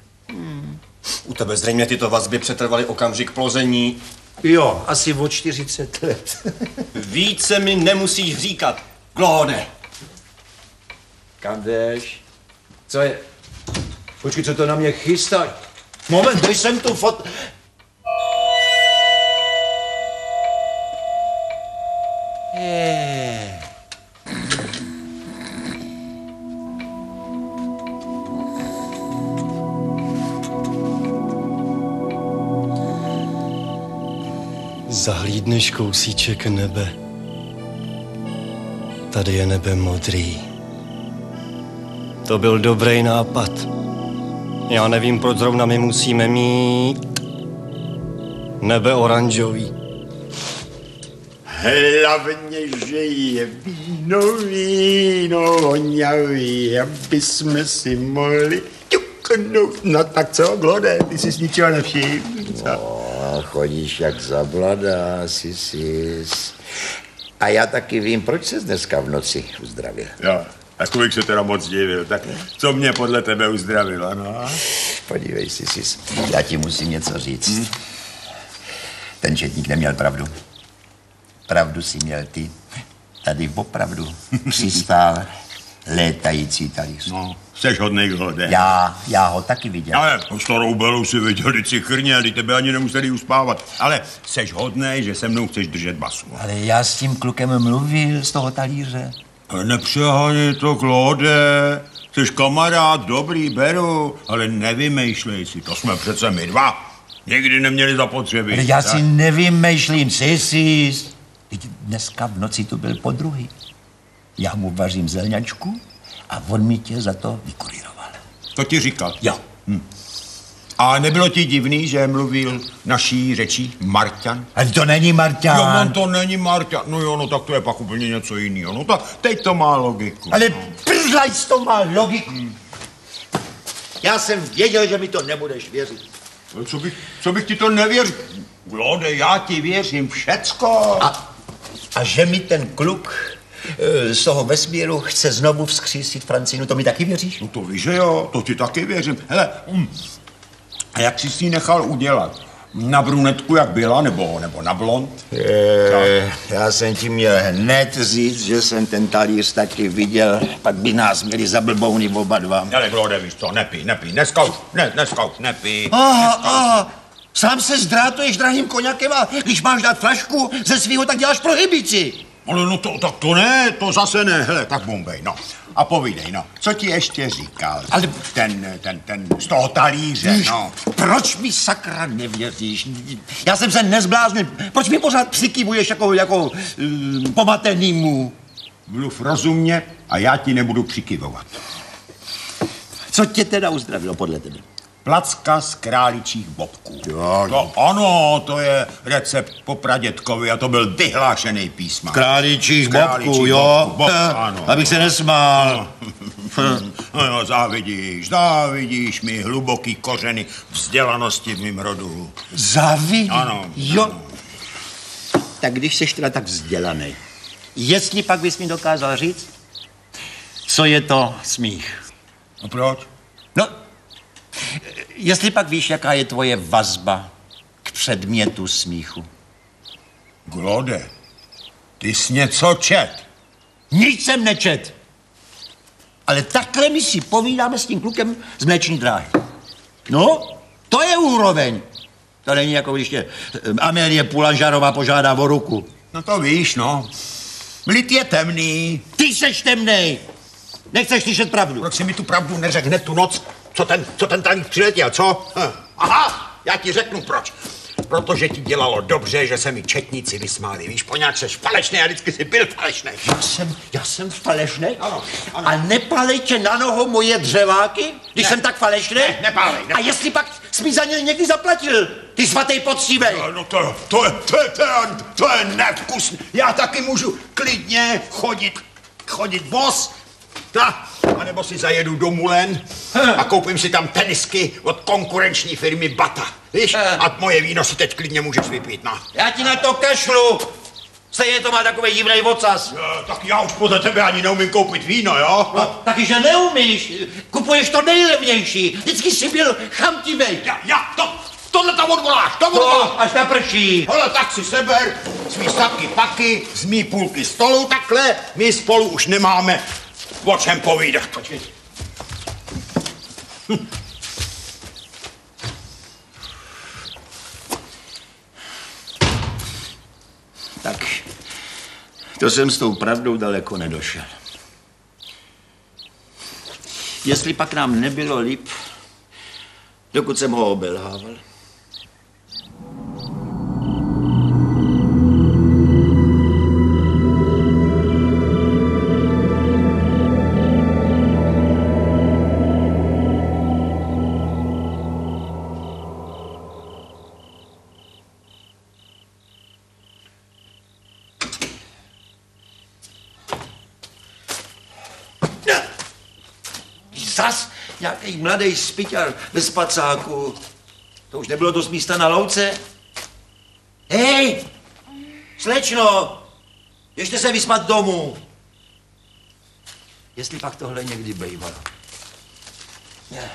U tebe zřejmě tyto vazby přetrvaly okamžik plození. Jo, asi o 40 let. Více mi nemusíš říkat, Glode. Kam jdeš? Co je? Počkej, co to na mě chystá? Moment, dej sem tu Zahlídneš kousíček nebe. Tady je nebe modrý. To byl dobrý nápad. Já nevím, proč zrovna my musíme mít nebe oranžový. Hlavně, že je víno voňavý, aby jsme si mohli ťuknout. No tak co, Glode, ty jsi ničeho nevšiml. chodíš jak zabladá, sisis. A já taky vím, proč ses dneska v noci uzdravil. Jo, tak bych se teda moc divil. Tak co mě podle tebe uzdravilo, no? Podívej, sisis, já ti musím něco říct. Ten četník neměl pravdu. Pravdu si měl ty. tady opravdu přistál létající talíř. No, jseš hodnej, Glode. Já ho taky viděl. Ale starou Belu si viděl, když si chrně, a tebe ani nemuseli uspávat. Ale jseš hodnej, že se mnou chceš držet basu. Ale já s tím klukem mluvil z toho talíře. Ale nepřeháněj to, Glode. Jsi kamarád, dobrý, beru, ale nevymýšlej si, to jsme přece my dva. Nikdy neměli zapotřebí. Ale já si nevymýšlím, sis. Dneska v noci tu byl podruhý. Já mu vařím zelňačku a on mi tě za to vykurýroval. To ti říkal? Jo. A nebylo ti divný, že mluvil naší řečí Marťan? Ale to není Marťan. Jo, on to není Marťan. No jo, no tak to je pak úplně něco jiného. No tak teď to má logiku. Ale prdlajc to má logiku. Já jsem věděl, že mi to nebudeš věřit. Ale co bych ti to nevěřil? Glode, já ti věřím všecko. A že mi ten kluk z toho vesmíru chce znovu vzkřísit Francinu, to mi taky věříš? No to víš, že jo, to ti taky věřím. Hele, a jak jsi si nechal udělat? Na brunetku, jak byla, nebo na blond? Já jsem ti měl hned říct, že jsem ten talíř taky viděl, pak by nás měli za blbouny oba dva. Ale Glode, víš co, nepij, dneska už nepij. Sám se zdrátuješ drahým koněkem a když máš dát flašku ze svýho, tak děláš prohibici. Ale no to ne, to zase ne, hele, tak bombej, no. A povídej, no, co ti ještě říkal? Ale ten z toho talíře, no. Proč mi sakra nevěříš? Já jsem se nezbláznil. Proč mi pořád přikývuješ jako pomatenýmu? Mluv rozumně a já ti nebudu přikyvovat. Co tě teda uzdravilo podle tebe? Placka z králičích bobků. To ano, to je recept po pradětkovi a to byl vyhlášený písma. Králičích bobků, jo? Ano. Abych se nesmál. No, závidíš mi hluboký kořeny vzdělanosti v mým rodu. Závidíš? Ano. Jo. Ano. Tak když jsi teda tak vzdělaný, jestli pak bys mi dokázal říct, co je to smích? A proč? No, jestli pak víš, jaká je tvoje vazba k předmětu smíchu. Glode, ty jsi něco čet. Nic jsem nečet. Ale takhle my si povídáme s tím klukem z Mléční dráhy. No, to je úroveň. To není jako když tě Amélie Poulanžárová požádá o ruku. No to víš, no. Lid je temný. Ty seš temnej. Nechceš slyšet pravdu. Proč si mi tu pravdu neřekl hned tu noc, co ten talíř přiletěl, co? Aha, já ti řeknu proč. Protože ti dělalo dobře, že se mi četníci vysmáli. Víš, poněvadž seš falešnej a vždycky jsi byl falešnej. Já jsem falešnej? Ano. A nepálej tě na nohu moje dřeváky, když jsem tak falešnej? Nepálej. A jestli pak jsi mi za ně někdy zaplatil, ty svatý poctivej. No to je nevkusný. Já taky můžu klidně chodit bos. A nebo si zajedu do Mulen a koupím si tam tenisky od konkurenční firmy Bata. Víš? A moje víno si teď klidně můžeš vypít, no. Já ti na to kašlu. Stejně to má takový divnej ocas. Tak já už podle tebe ani neumím koupit víno, jo? No, taky, že neumíš. Kupuješ to nejlevnější. Vždycky jsi byl chamtivej. Tohle tam odvoláš, to odvoláš. Až naprší. Hele, tak si seber svý sapky paky z mý půlky stolu, takhle. My spolu už nemáme o čem povídat. Počkej. Tak, to jsem s tou pravdou daleko nedošel. Jestli pak nám nebylo líp, dokud jsem ho obelhával. Zas nějaký mladý spyťar ve spacáku. To už nebylo dost místa na louce? Hej, slečno, běžte se vyspat domů. Jestli pak tohle někdy bejvalo. Ne.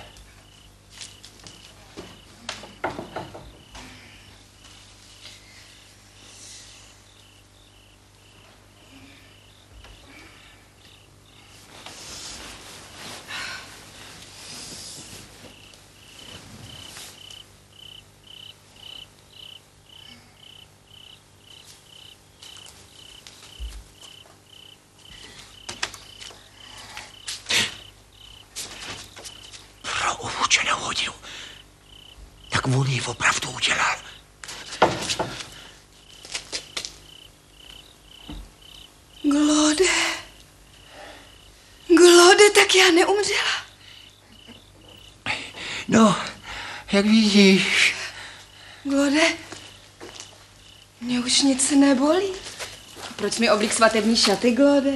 tak on ji opravdu udělal. Glode, tak já neumřela. No, jak vidíš. Glode, mě už nic nebolí. Proč mi oblík svatební šaty, Glode?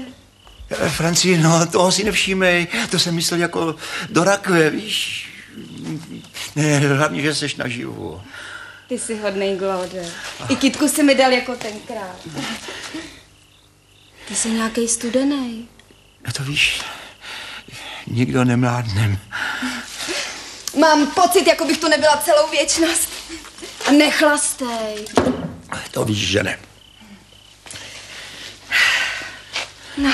Franci, no, toho si nevšímej. To jsem myslel jako do rakve, víš. Ne, hlavně, že jsi naživu. Ty jsi hodnej, Glode. I kytku si mi dal jako tenkrát. Ty jsi nějakej studenej. No to víš, nikdo nemládnem. Mám pocit, jako bych tu nebyla celou věčnost. A nechlastej. To víš, že ne. No,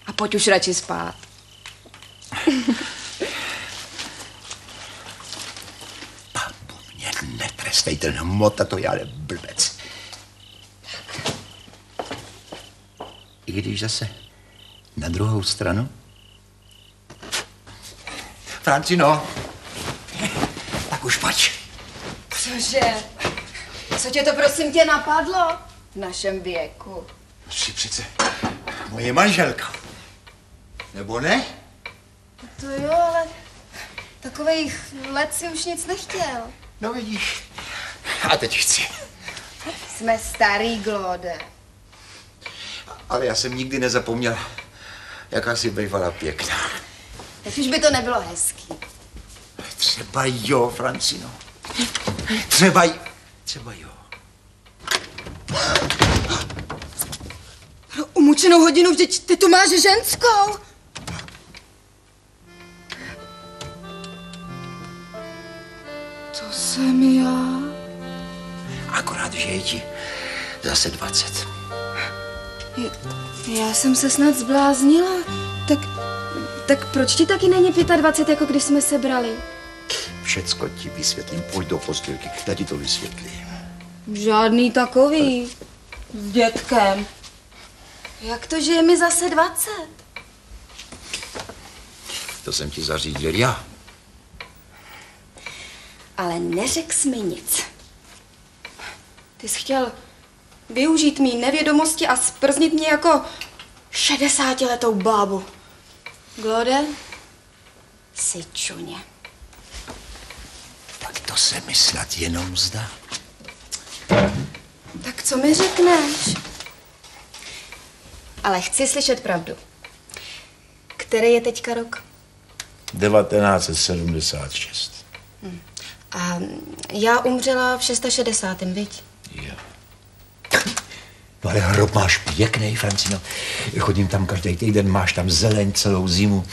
a pojď už radši spát. Pánbu, mě netrestej, ten hmota, to je ale blbec. I když zase na druhou stranu. Francino, tak už pojď. Cože? Co tě to prosím tě napadlo v našem věku? Jsi přece moje manželka. Nebo ne? To jo, ale takových let si už nic nechtěl. No vidíš. A teď chci. Jsme starý, Glode. Ale já jsem nikdy nezapomněl, jaká jsi bývala pěkná. Teď už by to nebylo hezký. Třeba jo, Francino. Třeba jo. Pro umučenou hodinu, vždyť ty tu máš ženskou. To jsem já. Akorát, že je ti zase 20. Já jsem se snad zbláznila. Tak proč ti taky není 25, jako když jsme se brali? Všecko ti vysvětlím, pojď do postýlky, já ti to vysvětlím. Žádný takový. S dětkem. Jak to, že je mi zase 20? To jsem ti zařídil já. Ale neřekl jsi mi nic. Ty jsi chtěl využít mý nevědomosti a sprznit mě jako 60letou bábu. Glode, jsi čuně. Tak to se mi snad jenom zdá. Tak co mi řekneš? Ale chci slyšet pravdu. Který je teďka rok? 1976. A já umřela v 660, viď? Jo. No ale hrob máš pěkný, Francino. Chodím tam každý týden, máš tam zeleň celou zimu.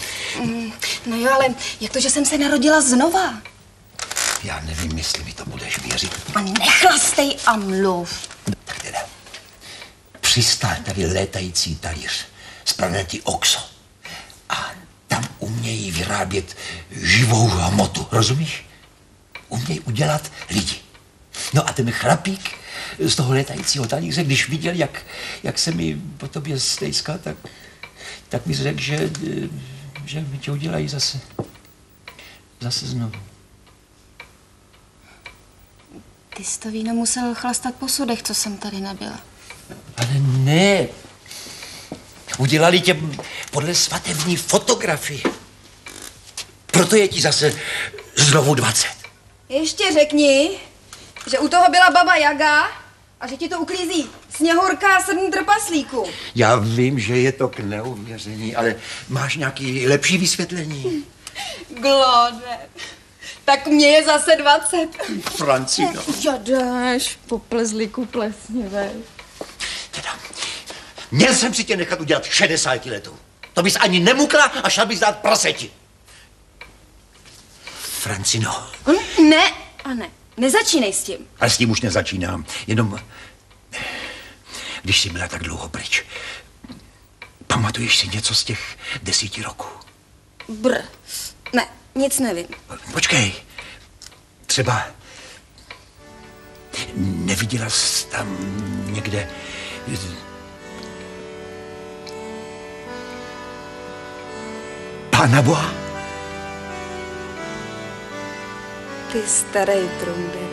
No jo, ale jak to, že jsem se narodila znova? Já nevím, jestli mi to budeš věřit. A nechlastej a mluv. Tak teda. Přistál tady létající talíř z planety Oxo. A tam umějí vyrábět živou hmotu, rozumíš? Umějí udělat lidi. No a ten chlapík z toho létajícího talíře, když viděl, jak se mi po tobě stejská, tak mi řekl, že mi tě udělají zase znovu. Ty jsi to víno musel chlastat po sudech, co jsem tady nebyla. Ale ne. Udělali tě podle svatební fotografie. Proto je ti zase znovu 20. Ještě řekni, že u toho byla baba Jaga a že ti to uklízí Sněhurka a 7 trpaslíků. Já vím, že je to k neuvěření, ale máš nějaký lepší vysvětlení? Glode, tak mě je zase 20. Francino. Jadeš, poplezlíku plesnivej. Teda, měl jsem si tě nechat udělat 60 letou. To bys ani nemukla a šla bys dát praseti. Francino. Ne a ne. Nezačínej s tím. Ale s tím už nezačínám. Jenom, když jsi byla tak dlouho pryč, pamatuješ si něco z těch 10 roků? Ne, nic nevím. Počkej. Třeba neviděla jsi tam někde Pána Boha? Ty starý trumbě.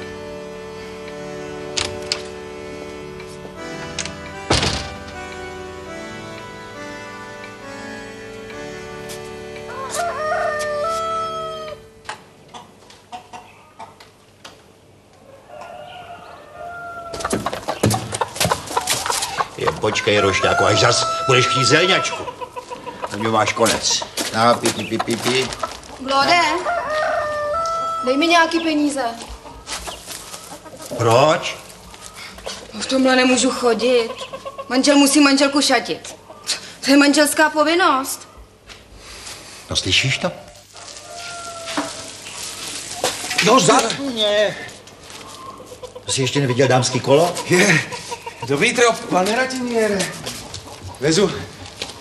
Počkej, Rošťáku, až zas budeš chtít zelňačku. Tam máš konec. Pi. Glode, dej mi nějaký peníze. Proč? V tomhle nemůžu chodit. Manžel musí manželku šatit. To je manželská povinnost. No slyšíš to? No, To jsi ještě neviděl dámský kolo? Dobrý tro, pane Ratiniére. Vezu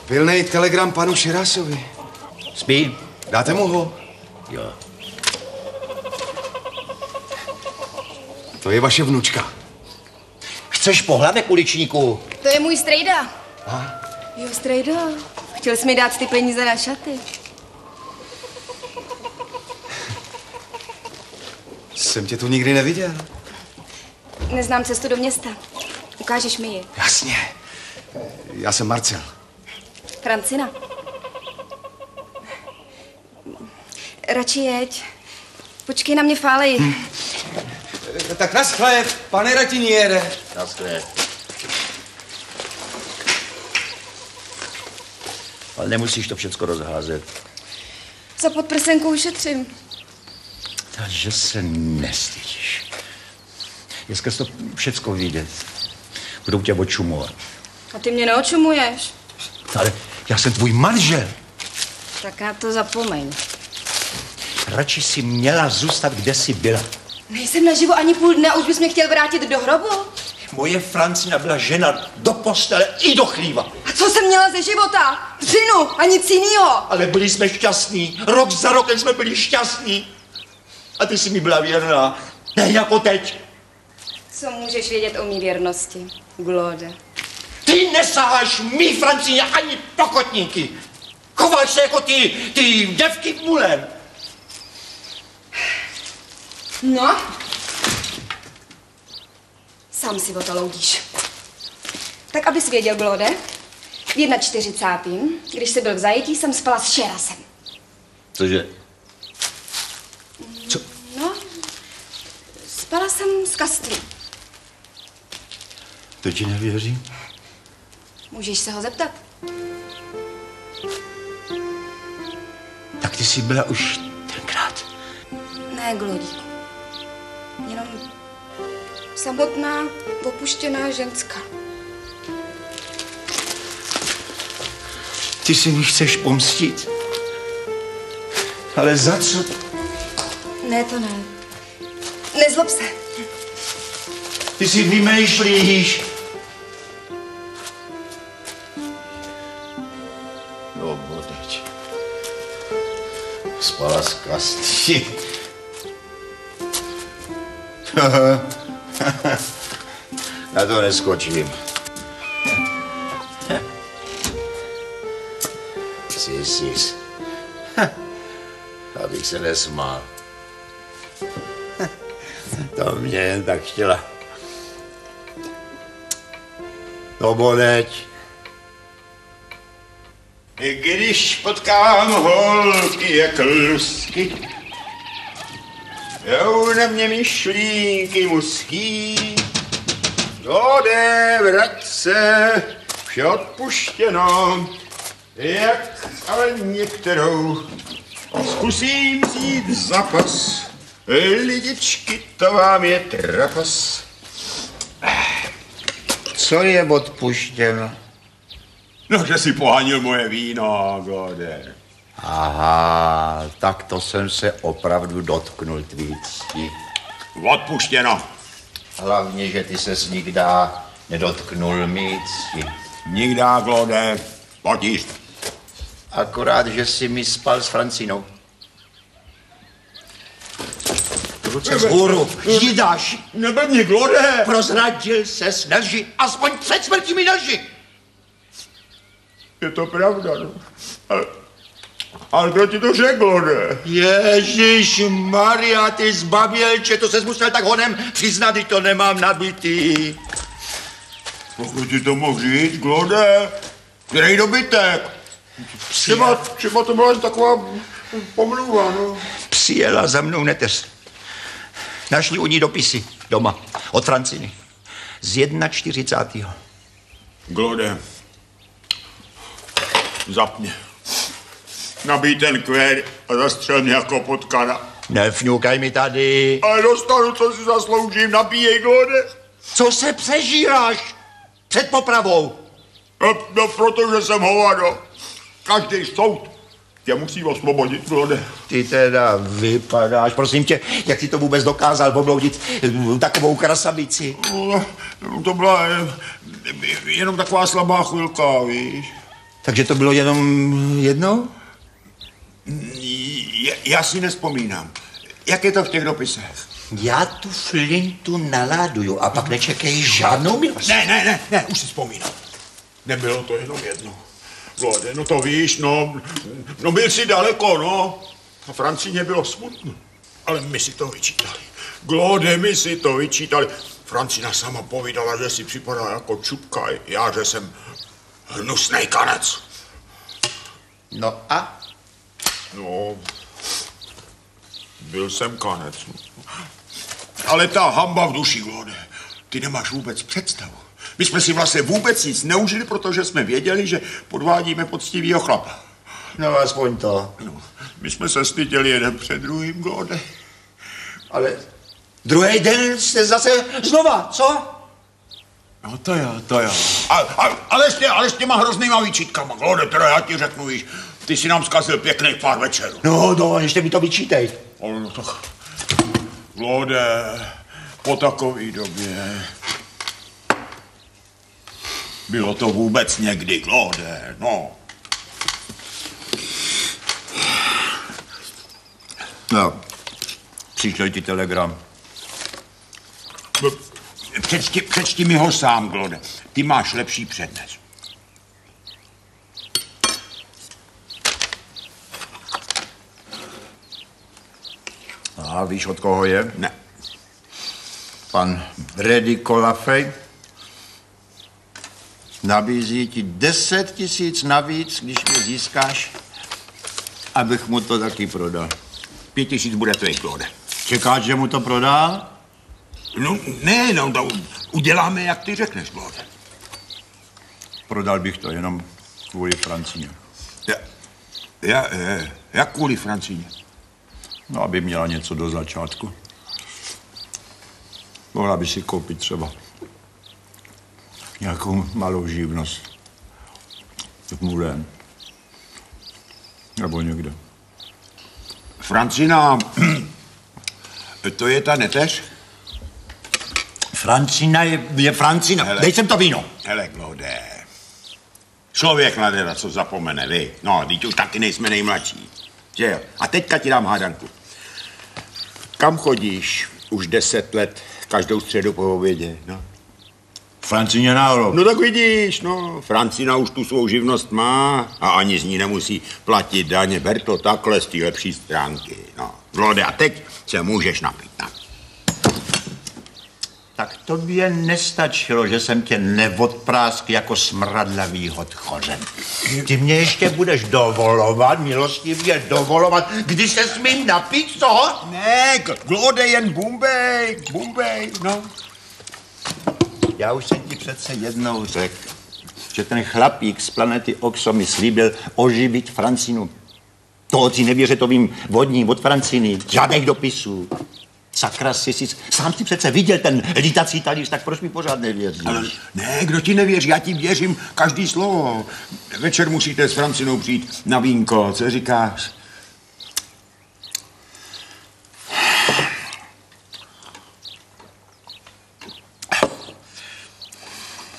pilnej telegram panu Šerasovi. Spí? Dáte mu ho? Jo. To je vaše vnučka. Chceš pohlavek, uličníku? To je můj strejda. Jo, strejdo. Chtěl jsi mi dát ty peníze na šaty. Jsem tě tu nikdy neviděl. Neznám cestu do města. Ukážeš mi ji. Jasně. Já jsem Marcel. Francina. Radši jeď. Počkej na mě, Fálej. Tak naschle, pane Ratiniére. Naschle. Ale nemusíš to všecko rozházet. Za podprsenkou ušetřím. Takže se nestydíš. Je skrz to všecko vidět. Budou tě odčumovat. A ty mě neočumuješ. Ale já jsem tvůj manžel. Tak na to zapomeň. Radši si měla zůstat, kde jsi byla. Nejsem naživo ani půl dne a už bys mě chtěl vrátit do hrobu. Moje Francina byla žena do postele i do chlíva. A co jsem měla ze života? Dřinu a nic jinýho. Ale byli jsme šťastní. Rok za rokem jsme byli šťastní. A ty jsi mi byla věrná. Ne jako teď. Co můžeš vědět o mý věrnosti, Glode? Ty nesaháš mý Francině ani do kotníky. Chováš se jako ty děvky v Moulin. No? Sám si otaloudíš. Tak abys věděl, Glode, v 41. když jsi byl v zajetí, jsem spala s Šerasem. Cože? Co? No, spala jsem s Kastrou. To ti nevěřím. Můžeš se ho zeptat. Tak ty jsi byla už tenkrát. Ne, Glodíku. Jenom samotná, opuštěná ženská. Ty si mi chceš pomstit. Ale za co? Ne, to ne. Nezlob se. Ty si vymýšlíš. No, bodeč. Spala s Kastí. Na to neskočím. Sis. Abych se nesmál. To mě jen tak chtěla. No, bodeč. Když potkám holky jak lusky, jdou na mě myšlínky muský. Jde, vrať se, vše odpuštěno, jak ale některou zkusím vzít zapas. Lidičky, to vám je trapas. Co je odpuštěno? No, že si pohanil moje víno, Glode. Aha, tak to jsem se opravdu dotknul tvý cti. Odpuštěno. Hlavně, že ty ses nikdy nedotknul mý cti. Nikdy, Glode, potíž. Akorát, že jsi mi spal s Francinou. Ruce vzhůru, jídáš. Neblbni, Glode. Prozradil ses, nelži, aspoň před smrtí mi nelži. Je to pravda, no. Ale kdo ti to řekl, ne? Ježíš Maria, ty zbabělče, to ses musel tak honem přiznat, když to nemám nabitý. Kdo ti to mohl říct, Glode? Který dobytek? Třeba to byla taková pomluva, no. Přijela za mnou neteř. Našli u ní dopisy doma od Franciny. Z 41. Glode, zapně. Nabij ten kvér a zastřel mě jako potkana. Nevňukaj mi tady. Ale dostanu, co si zasloužím, nabíjej, Glode. Co se přežíráš před popravou? No, protože jsem hovado. Každý soud tě musí osvobodit, Glode. Ty teda vypadáš, prosím tě, jak jsi to vůbec dokázal obloudit takovou krasavici? No, to byla jenom taková slabá chvilka, víš. Takže to bylo jenom jednou? Já si nespomínám. Jak je to v těch dopisech? Já tu flintu naláduju a pak nečekej žádnou milost. Ne, už si vzpomínám. Nebylo to jenom jedno. Glode, no to víš, no byl jsi daleko, no. A Francině bylo smutno. Ale my si to vyčítali. Glode, my si to vyčítali. Francina sama povídala, že si připadá jako čupka. Já, že jsem hnusnej kanec. No a? No, byl jsem kanec. Ale ta hamba v duši, Glode, ty nemáš vůbec představu. My jsme si vlastně vůbec nic neužili, protože jsme věděli, že podvádíme poctivýho chlapa. No aspoň to. No, my jsme se styděli jeden před druhým, Glode. Ale druhý den jste zase znova, co? No to jo. Ale s těma hroznýma výčitkama, Glode, teda já ti řeknu, víš, ty si nám zkazil pěkných pár večerů. No, ještě mi to vyčítej. No tak, Glode, po takový době... Bylo to vůbec někdy, Glode, no. No, přišel ti telegram. Přečti mi ho sám, Glode. Ty máš lepší přednes. A víš, od koho je? Ne. Pan Brady Colafey nabízí ti 10 000 navíc, když mě získáš, abych mu to taky prodal. 5 000 bude tvých, Glode. Čekáš, že mu to prodá? No, ne, no, to uděláme, jak ty řekneš, Glode. Prodal bych to jenom kvůli Francině. Jak kvůli Francině? No, aby měla něco do začátku. Mohla by si koupit třeba nějakou malou živnost. V Moulin. Nebo někde. Francina, to je ta neteř? Francina je Francina. Hele. Dej sem to víno. Hele, Glode. Člověk na co zapomene, vy. No, teď už taky nejsme nejmladší. Že jo? A teďka ti dám hádanku. Kam chodíš už 10 let každou středu po obědě, no? Francině náhodou. No tak vidíš, no. Francina už tu svou živnost má a ani z ní nemusí platit daně. Ber to takhle z té lepší stránky, no. Glode, a teď se můžeš napít, no. Tak tobě nestačilo, že jsem tě neodpráskl jako smradlavýho tchoře. Ty mě ještě budeš dovolovat, milostivě dovolovat, když se smím napít, co? Ne, Glode, jen Bumbej, no. Já už jsem ti přece jednou řekl, že ten chlapík z planety Oxo mi slíbil oživit Francinu. Toho ti nevěřetovým vodním od Franciny, žádných dopisů. Sakra, sám si přece viděl ten lítací talíř, tak proč mi pořád nevěříš? Ale ne, kdo ti nevěří, já ti věřím každý slovo. Večer musíte s Francinou přijít na vínko, co říkáš?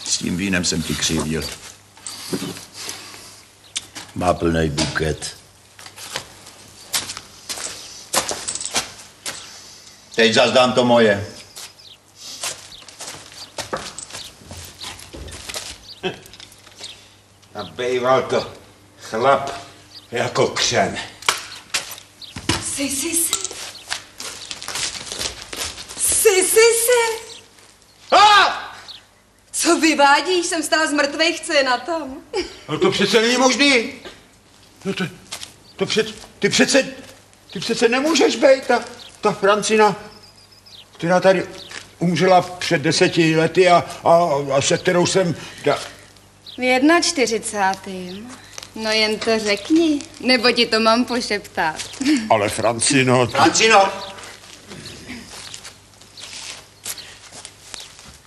S tím vínem jsem ti křivdil. Má plný buket. Teď zas dám to moje. A bejval to chlap Jako křen. Si. Co vyvádíš? Jsem stala z mrtvejch, co je na tom? No to přece není možný. No ty přece nemůžeš být ta Francina, která tady umřela před 10 lety a se kterou jsem... V 41. No jen to řekni, nebo ti to mám pošeptat. Ale Francino... Francino!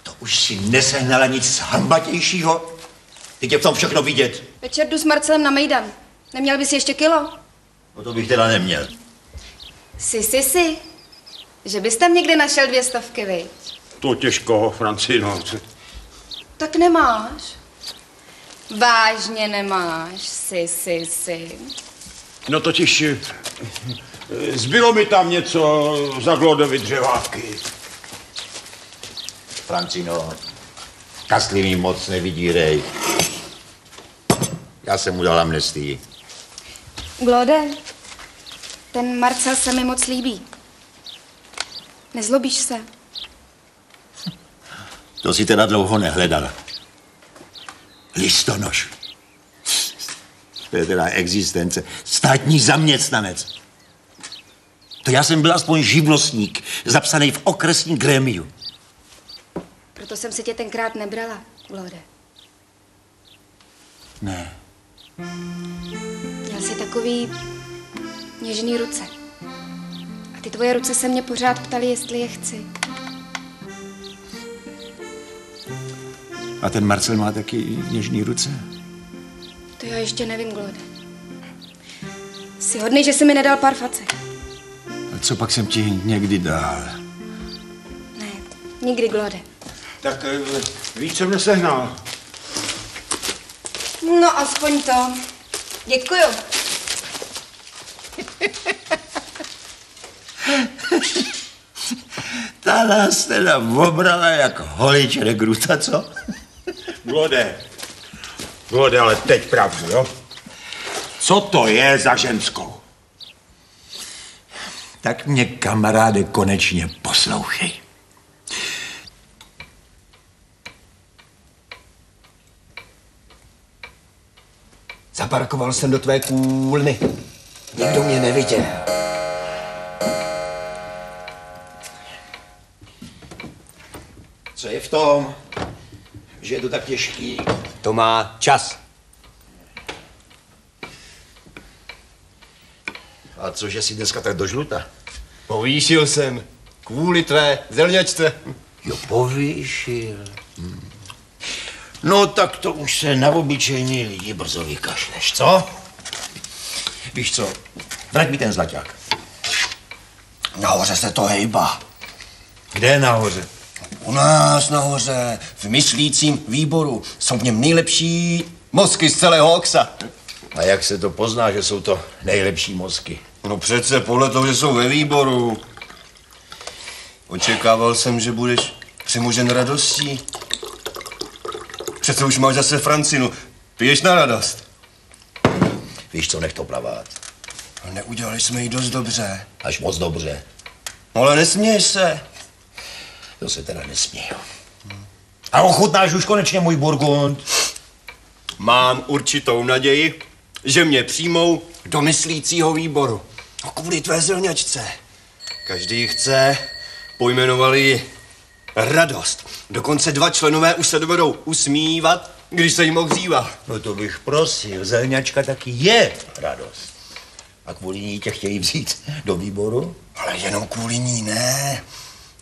To už si nesehnala nic hambatějšího? Teď je v tom všechno vidět. Večer jdu s Marcelem na mejdan. Neměl bys ještě kilo? No to bych teda neměl. Si. Že bys tam někde našel 200, viď? To těžko, Francino. Tak nemáš. Vážně nemáš, si. No totiž zbylo mi tam něco za Glodovy dřevávky. Francino, kastlivý moc nevydírej. Já jsem mu dal amnestii. Glode, ten Marcel se mi moc líbí. Nezlobíš se? To si teda dlouho nehledala. Listonoš. To je teda existence. Státní zaměstnanec. To já jsem byl aspoň živnostník, zapsaný v okresní grémiu. Proto jsem si tě tenkrát nebrala, Glode. Ne. Měl jsi takový něžný ruce. A ty tvoje ruce se mě pořád ptaly, jestli je chci. A ten Marcel má taky něžný ruce? To já ještě nevím, Glode. Jsi hodný, že jsi mi nedal pár facek. A co pak jsem ti někdy dal? Ne, nikdy, Glode. Tak víš, co mě sehnal? No, aspoň to. Děkuju. Ta nás teda obrala jak holič regruta, co? Glode, ale teď pravdu, jo? Co to je za ženskou? Tak mě, kamaráde, konečně poslouchej. Zaparkoval jsem do tvé kůlny. Nikdo mě neviděl. Co je v tom, že je to tak těžký? To má čas. A cože si dneska tak do žluta? Povýšil jsem. Kvůli tvé zelňačce. Jo, povýšil. No tak to už se na obyčejný lidi brzo vykašleš, co? Víš co, vrať mi ten zlaťák. Nahoře se to hejba. Kde nahoře? U nás nahoře, v myslícím výboru. Jsou v něm nejlepší mozky z celého Oxa. A jak se to pozná, že jsou to nejlepší mozky? No přece podle toho, že jsou ve výboru. Očekával jsem, že budeš přemožen radostí. Přece už máš zase Francinu. Piješ na radost. Víš co, nech to plavat. No, neudělali jsme jí dost dobře. Až moc dobře. Ale nesměješ se. To se teda nesměju. A ochutnáš už konečně můj burgund? Mám určitou naději, že mě přijmou do myslícího výboru. No kvůli tvé zelňačce. Každý chce, pojmenovali ji Radost. Dokonce 2 členové už se dovedou usmívat, když se jim ohřívá. No to bych prosil, zelňačka taky je radost. A kvůli ní tě chtějí vzít do výboru? Ale jenom kvůli ní ne.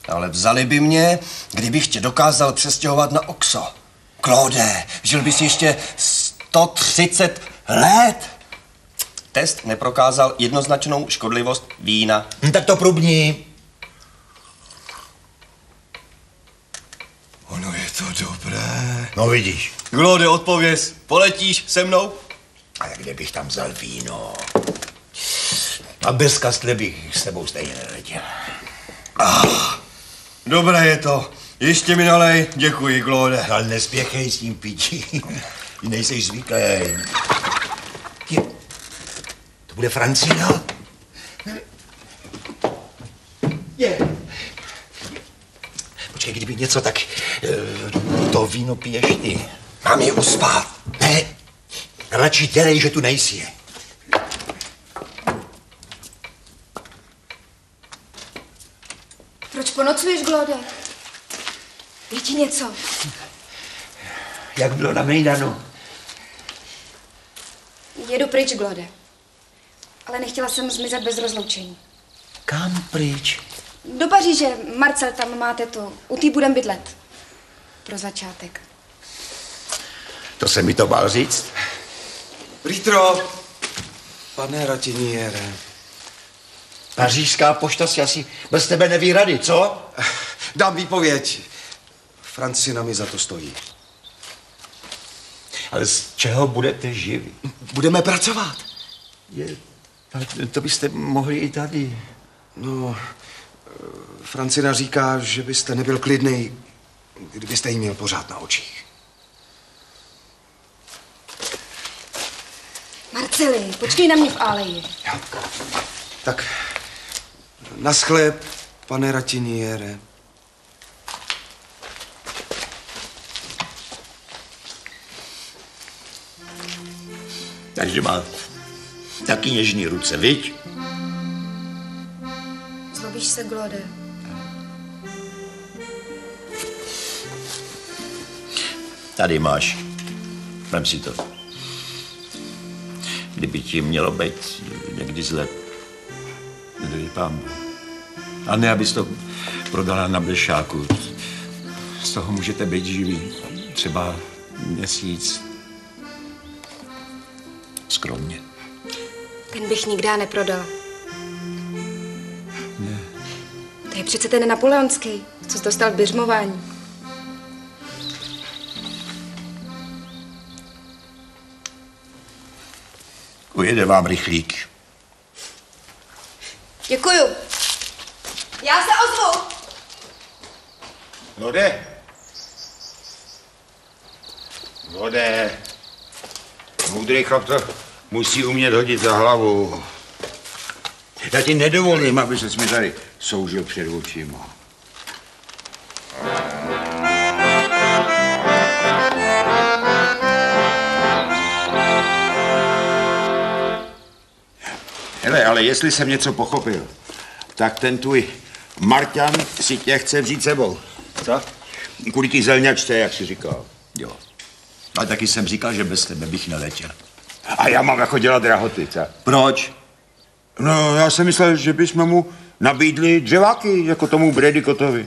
Ale vzali by mě, kdybych tě dokázal přestěhovat na Oxo. Claude, žil bys ještě 130 let. Test neprokázal jednoznačnou škodlivost vína. Tak to průbni. Ono je to dobré. No vidíš. Claude, odpověz, poletíš se mnou? A jak kdybych tam vzal víno? A bez kastle bych s tebou stejně neletěl. Dobré je to. Ještě mi nalej. Děkuji, Claude. Ale nespěchej s tím pitím. Nejseš zvyklý. bude Francina. Je. Počkej, kdyby něco, tak to víno piješ ty. Mám je uspát. Ne, radši dělej, že tu nejsi. Proč ponocuješ, Glode? Je ti něco? Jak bylo na mejdanu? Jedu pryč, Glode. Ale nechtěla jsem zmizet bez rozloučení. Kam pryč? Do Paříže, Marcel tam má tetu. U tý budem bydlet. Pro začátek. To se mi to bál říct. Brítro, pane Ratiniere. Pařížská pošta si asi bez tebe neví rady, co? Dám výpověď. Francina mi za to stojí. Ale z čeho budete živi? Budeme pracovat. To byste mohli i tady. No, Francina říká, že byste nebyl klidnej, kdybyste jí měl pořád na očích. Marceli, počkej na mě v aleji. Tak, naschle, pane Ratiniere. Takže má taky něžný ruce, viď? Zlobíš se, Glode? Tady máš. Vem si to. Kdyby ti mělo být někdy zle, nedej pán Bůh. A ne, abys to prodala na blešáku. Z toho můžete být živí. Třeba měsíc. Skromně. Ten bych nikdy neprodala. Ne. To je přece ten napoleonský, co jsi dostal v běžmování. Ujede vám rychlík. Děkuju. Já se ozvu. Vode. Moudrý chlap to musí umět hodit za hlavu. Já ti nedovolím, aby ses mi tady soužil před očima. Hele, ale jestli jsem něco pochopil, tak ten tvůj Marťan si tě chce vzít sebou. Co? Kvůli tý zelňačce, jak jsi říkal. Jo. Ale taky jsem říkal, že bez tebe bych neletěl. A já mám jako dělat drahoty, co? Proč? No, já jsem myslel, že bychom mu nabídli dřeváky, jako tomu Bredikotovi.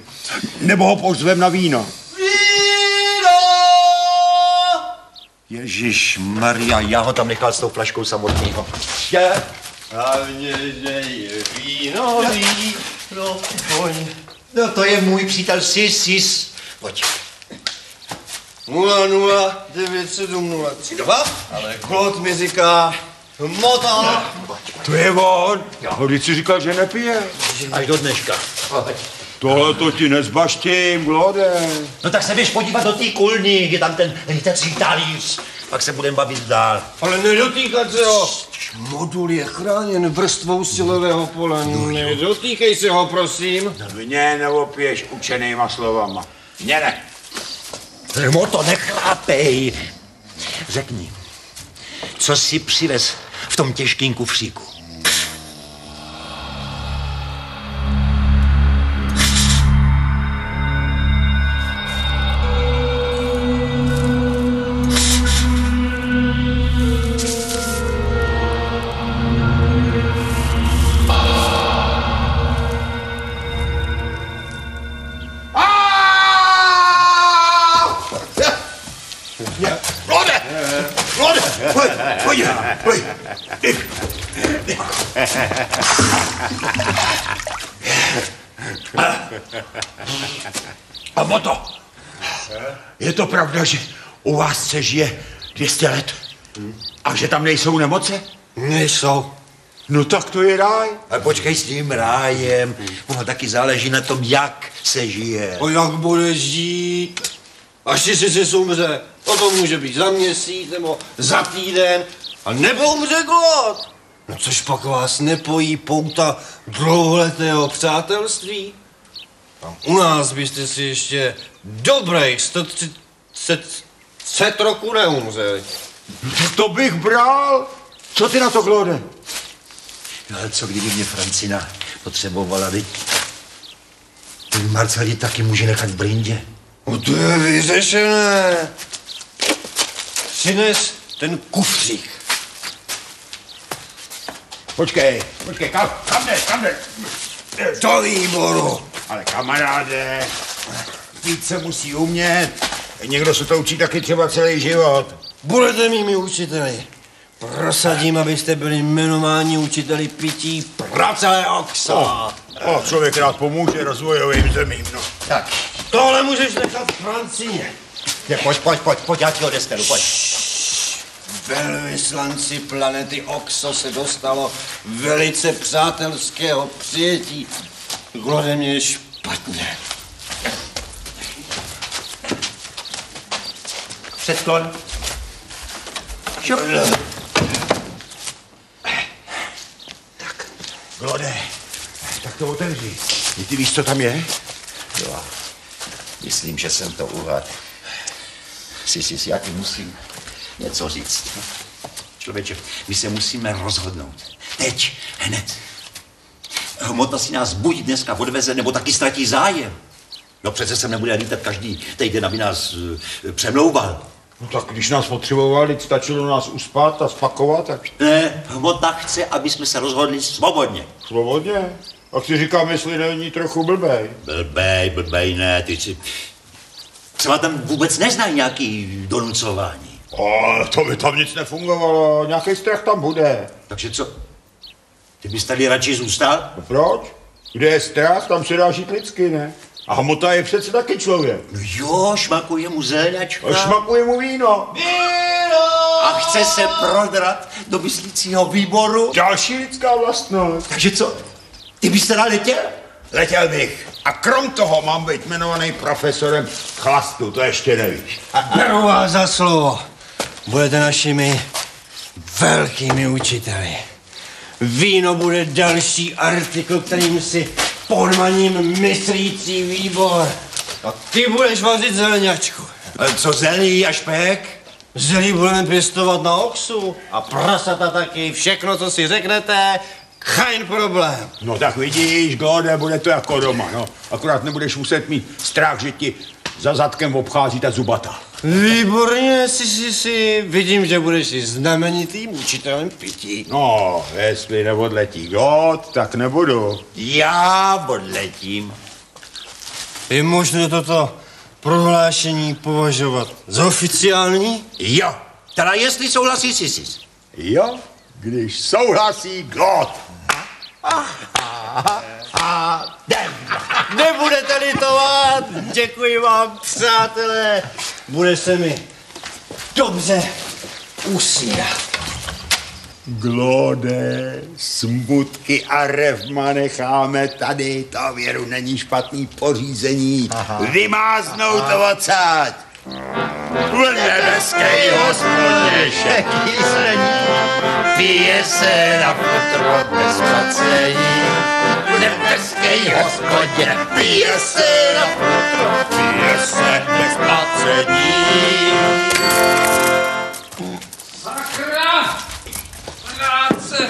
Nebo ho pozvem na víno. Ježíš Maria, já ho tam nechal s tou flaškou samotného. Hlavně, že je vínový, No to je můj přítel Sis. Pojď. 0097032, ale Klot mi říká motor. To je on. Já ho vždycky říkal, že nepije. Až do dneška. Pojď. Tohle to ti nezbaštím, Glode. No tak se běž podívat do té kulny, je tam ten rytecí talíř. Pak se budeme bavit dál. Ale nedotýkat se ho. Modul je chráněn vrstvou silového pole. Nedotýkej se ho, prosím. Mě neopiješ učenýma slovama. Mě ne. Rmo, to nechlápej. Řekni, co jsi přivez v tom těžkým kufříku? A Moto, je to pravda, že u vás se žije 200 let a že tam nejsou nemoce? Nejsou. No tak to je ráj. Ale počkej s tím rájem, ono taky záleží na tom, jak se žije. O jak bude žít? Až si umře. O to může být za měsíc nebo za týden. A nebo umře Klot. No což pak vás nepojí pouta dlouholetého přátelství? A u nás byste si ještě dobrých 130 roku neumřeli. To bych bral. Co ty na to, Claude? No ale co kdyby mě Francina potřebovala, teď? Ten Marcel ji taky může nechat v brindě. No to je vyřešené. Přines ten kufřík. Počkej, kam jdeš? Do výboru. Ale kamaráde, víc se musí umět. Někdo se to učí taky třeba celý život. Budete mými učiteli. Prosadím, abyste byli jmenováni učiteli pití pracelé oxa. Člověk rád pomůže rozvojovým zemím, no. Tak, tohle můžeš nechat Francině. Pojď, já ti ho deskanu, pojď. Velvyslanci planety Oxo se dostalo velice přátelského přijetí. Glode mě je špatně. Předklon. Šup. Tak, Glode, tak to otevři. Ty víš, co tam je? Jo, myslím, že jsem to uhad. Já ti musím něco říct. Člověče, my se musíme rozhodnout. Teď, hned. Hmota si nás buď dneska odveze, nebo taky ztratí zájem. No přece sem nebude lítat každý týden, aby nás přemlouval. No tak když nás potřebovali, stačilo nás uspat a spakovat, tak... Ne, hmota chce, aby jsme se rozhodli svobodně. Svobodně? A si říkám, jestli není trochu blbej. Blbej, ne, ty si... Třeba tam vůbec neznají nějaký donucování. To by tam nic nefungovalo, nějaký strach tam bude. Takže co? Ty bys tady radši zůstal? No proč? Kde je strach, tam se dá žít lidsky, ne? A hmota je přece taky člověk. No jo, šmakuje mu zelňačka. A šmakuje mu víno. A chce se prodrat do myslícího výboru. Další lidská vlastnost. Takže co? Ty bys teda letěl? Letěl bych. A krom toho mám být jmenovaný profesorem chlastu, to ještě nevíš. Beru vás za slovo. Budete našimi velkými učiteli. Víno bude další artikl, kterým si podmaním myslící výbor. A ty budeš vařit zelňačku. Ale co zelí a špek? Zelí budeme pěstovat na Oxu. A prasata taky. Všechno, co si řeknete, kein problém. No tak vidíš, Glode, bude to jako doma, no. Akorát nebudeš muset mít strach, že ti za zadkem obchází ta zubata. Výborně, si. Vidím, že budeš i znamenitým učitelem pití. No, jestli neodletí God, tak nebudu. Já odletím. Je možné toto prohlášení považovat za oficiální? Jo, teda jestli souhlasí Sisis. Jo, když souhlasí God. Nebudete litovat, děkuji vám, přátelé. Bude se mi dobře usínat. Glode, smutky a revma necháme tady, to věru není špatný pořízení. Vymáznou to odsáď. V nebeskej hospodě šeký sledí, pije se na futro bez placení. V nebeskej hospodě pije se na futro, pije se bez placení. Sakra! Práce!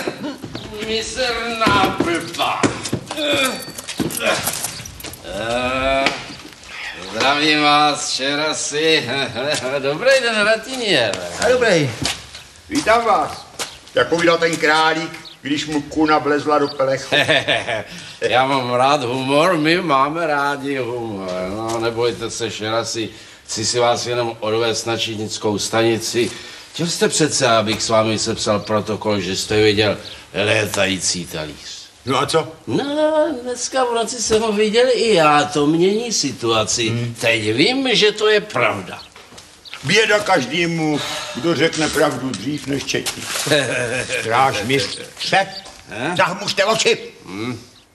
Miserná blbá! Zdravím vás, Šerasi. Dobrý den, Ratiniere. Dobrý. Vítám vás. Jak povídal ten králík, když mu kuna vlezla do pelechu. Já mám rád humor, my máme rádi humor. No, nebojte se, Šerasi, chci si vás jenom odvést na čínskou stanici. Chtěl jste přece, abych s vámi sepsal protokol, že jste viděl létající talíř. No a co? No, dneska v noci jsem ho viděl i já, to mění situaci. Teď vím, že to je pravda. Běda každému, kdo řekne pravdu dřív než četí. Stráž mistře, zahmužte oči.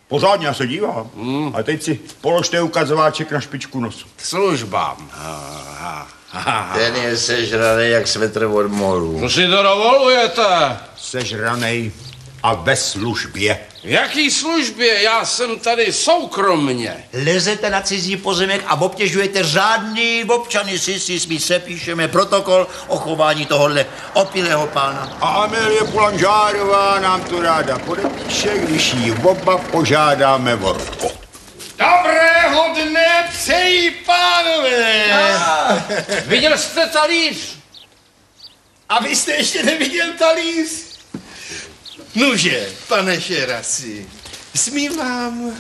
Pořádně, já se dívám. A teď si položte ukazováček na špičku nosu. K službám. Ten je sežraný jak svetr od moru. Co si to dovolujete? Sežranej a ve službě. V jaký službě? Já jsem tady soukromně. Lezete na cizí pozemek a obtěžujete řádný občany. My sepíšeme protokol o chování tohohle opilého pána. A Amélie Poulanžárová nám to ráda podepíše, když jí oba požádáme vodku. Dobrého dne přeji, pánové! Viděl jste talíř? A vy jste ještě neviděl talíř? Nuže, pane Šerasi, smím vám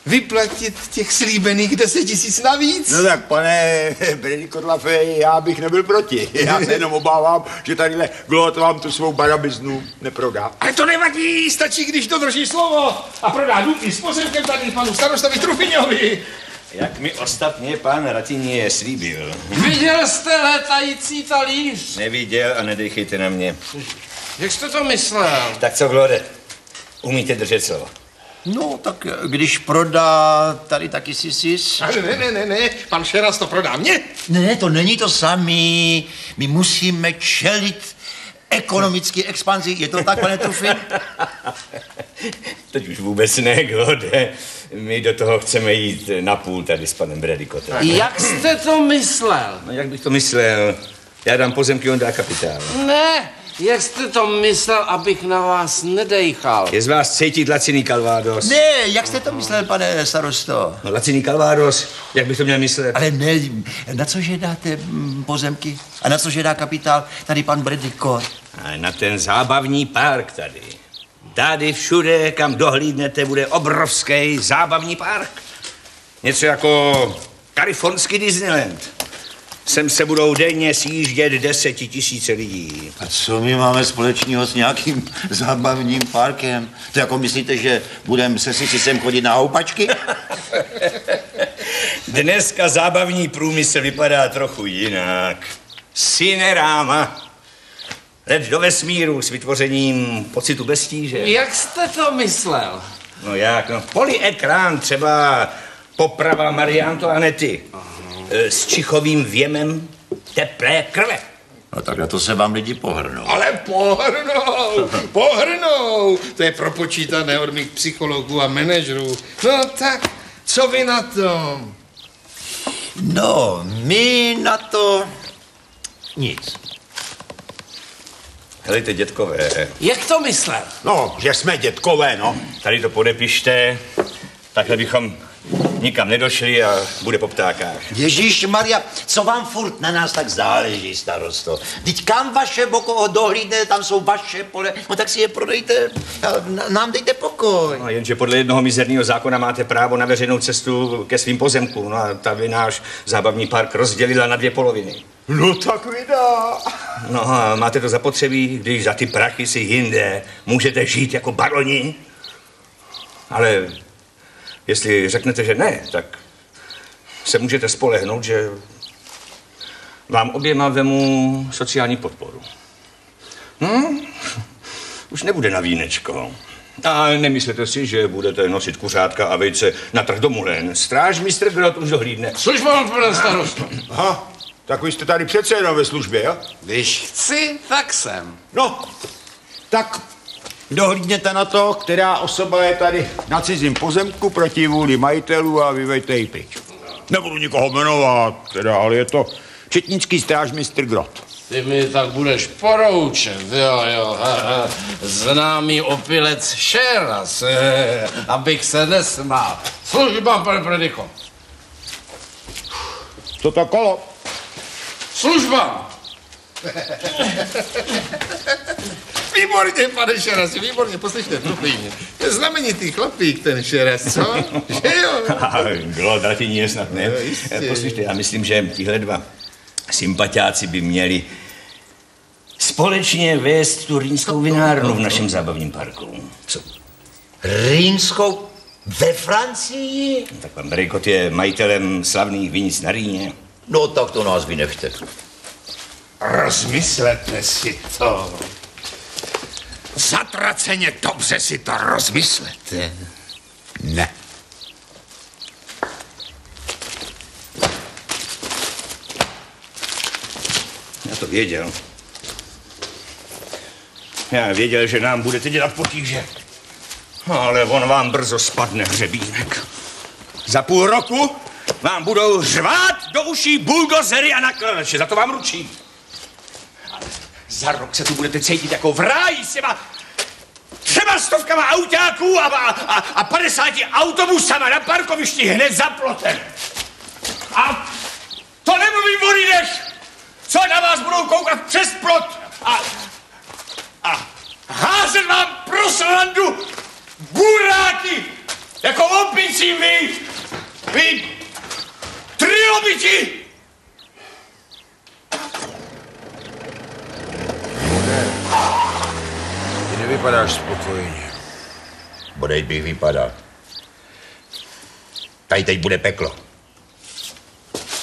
vyplatit těch slíbených 10 000 navíc? No tak, pane Bredikotlafe, já bych nebyl proti. Já se jenom obávám, že tadyhle Glot vám tu svou barabiznu neprodá. Ale to nevadí, stačí, když dodrží slovo a prodá důky s pozemkem tady panu starostovi Trufiňovi. Jak mi ostatně pan Ratině slíbil. Viděl jste létající talíř? Neviděl a nedejchejte na mě. Jak jste to myslel? Tak co, Glode? Umíte držet slovo? No, tak když prodá tady taky sisis. Ale ne, pan Šeras to prodá mě. Ne, to není to samý. My musíme čelit ekonomické expanzi. Je to tak, pane Trufin? Teď už vůbec ne, Glode. My do toho chceme jít napůl tady s panem Bredikotem. Jak jste to myslel? No, jak bych to myslel? Já dám pozemky, on dá kapitál. Ne, jak jste to myslel, abych na vás nedejchal? Je z vás cítit laciný kalvádos? Ne, jak jste to myslel, pane starosto? No, laciný kalvádos, jak bych to měl myslet? Ale ne, na cože dáte pozemky? A na cože dá kapitál tady pan Bredikot? A na ten zábavní park tady. Tady všude, kam dohlídnete, bude obrovský zábavní park. Něco jako kalifornský Disneyland. Sem se budou denně sjíždět 10 000 lidí. A co my máme společného s nějakým zábavním parkem? To jako myslíte, že budeme se si sem chodit na houpačky? Dneska zábavní průmysl vypadá trochu jinak. Cinerama. Let do vesmíru s vytvořením pocitu bez tíže. Jak jste to myslel? No jak, no. Polyekrán, třeba poprava Marie Antoinety. S čichovým věmem teplé krve. No tak na to se vám lidi pohrnou. Ale pohrnou. To je propočítané od mých psychologů a manažerů. No tak, co vy na tom? No, my na to nic. Helejte, dětkové. Jak to myslel? No, že jsme dětkové, no. Tady to podepište, takhle bychom nikam nedošli a bude po ptákách. Ježíš Maria, co vám furt na nás tak záleží, starosto? Teď kam vaše boko dohlídne, tam jsou vaše pole, no tak si je prodejte a nám dejte pokoj. No, jenže podle jednoho mizerného zákona máte právo na veřejnou cestu ke svým pozemkům. No a ta by náš zábavní park rozdělila na 2 poloviny. No tak vydá. No a máte to zapotřebí, když za ty prachy si jinde můžete žít jako baroni? Ale jestli řeknete, že ne, tak se můžete spolehnout, že vám oběma vemu sociální podporu. Už nebude na vínečko. A nemyslete si, že budete nosit kuřátka a vejce na trh do Mulen. Strážmistr Grot už dohlídne. Služba, pane starosto. Aha, tak vy jste tady přece jenom ve službě, jo? Když chci, tak jsem. No, tak dohlídněte na to, která osoba je tady na cizím pozemku proti vůli majitelů a vyvejte ji pryč. Nebudu nikoho jmenovat, teda, ale je to četnický strážmistr Grot. Ty mi tak budeš poroučet, jo, známý opilec Šeras, abych se nesmál. Služba, pane Prediko. To to kolo. Služba. Výborně, pane Šerasi, výborně, poslyšte, Trufíně. To je znamenitý chlapík, ten Šeras, co? Že jo? Bylo dratiní snad ne. Poslyšte, já myslím, že tihle 2 sympatiáci by měli společně vést tu rýnskou vinárnu v našem zábavním parku. Co? Rýnskou ve Francii? Tak pan Bredikot je majitelem slavných vinic na Rýně. No tak to nás vynechte. Rozmyslete si to. Zatraceně dobře si to rozmyslete. Ne. Já to věděl. Já věděl, že nám budete dělat potíže. Ale on vám brzo spadne hřebínek. Za půl roku vám budou řvát do uší buldozery a nakladače. Za to vám ručím. Za rok se tu budete cítit jako v ráji s těma třeba 100 autáků a 50 autobusama na parkovišti hned za plotem. A to nemluvím o lidech, co na vás budou koukat přes plot a házet vám pro srandu buráky jako opici vy trilobiti. Ty nevypadáš spokojeně. Bodejť bych vypadal. Tady teď bude peklo.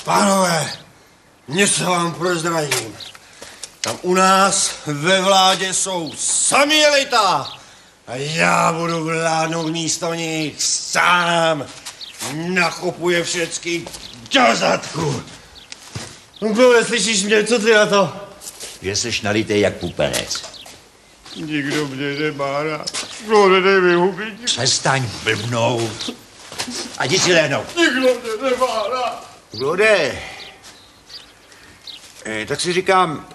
Pánové, něco vám prozradím. Tam u nás ve vládě jsou sami elita. A já budu vládnout místo nich sám. Nakopuje všecky do zadku. No, slyšíš mě, co ty na to? Že jsi nalitej jak pupenec. Nikdo mě nemá rád. Klode, dej mi hubičku. Přestaň blbnout. A jdi si lehnout. Nikdo mě nemá rád. Klode, tak si říkám,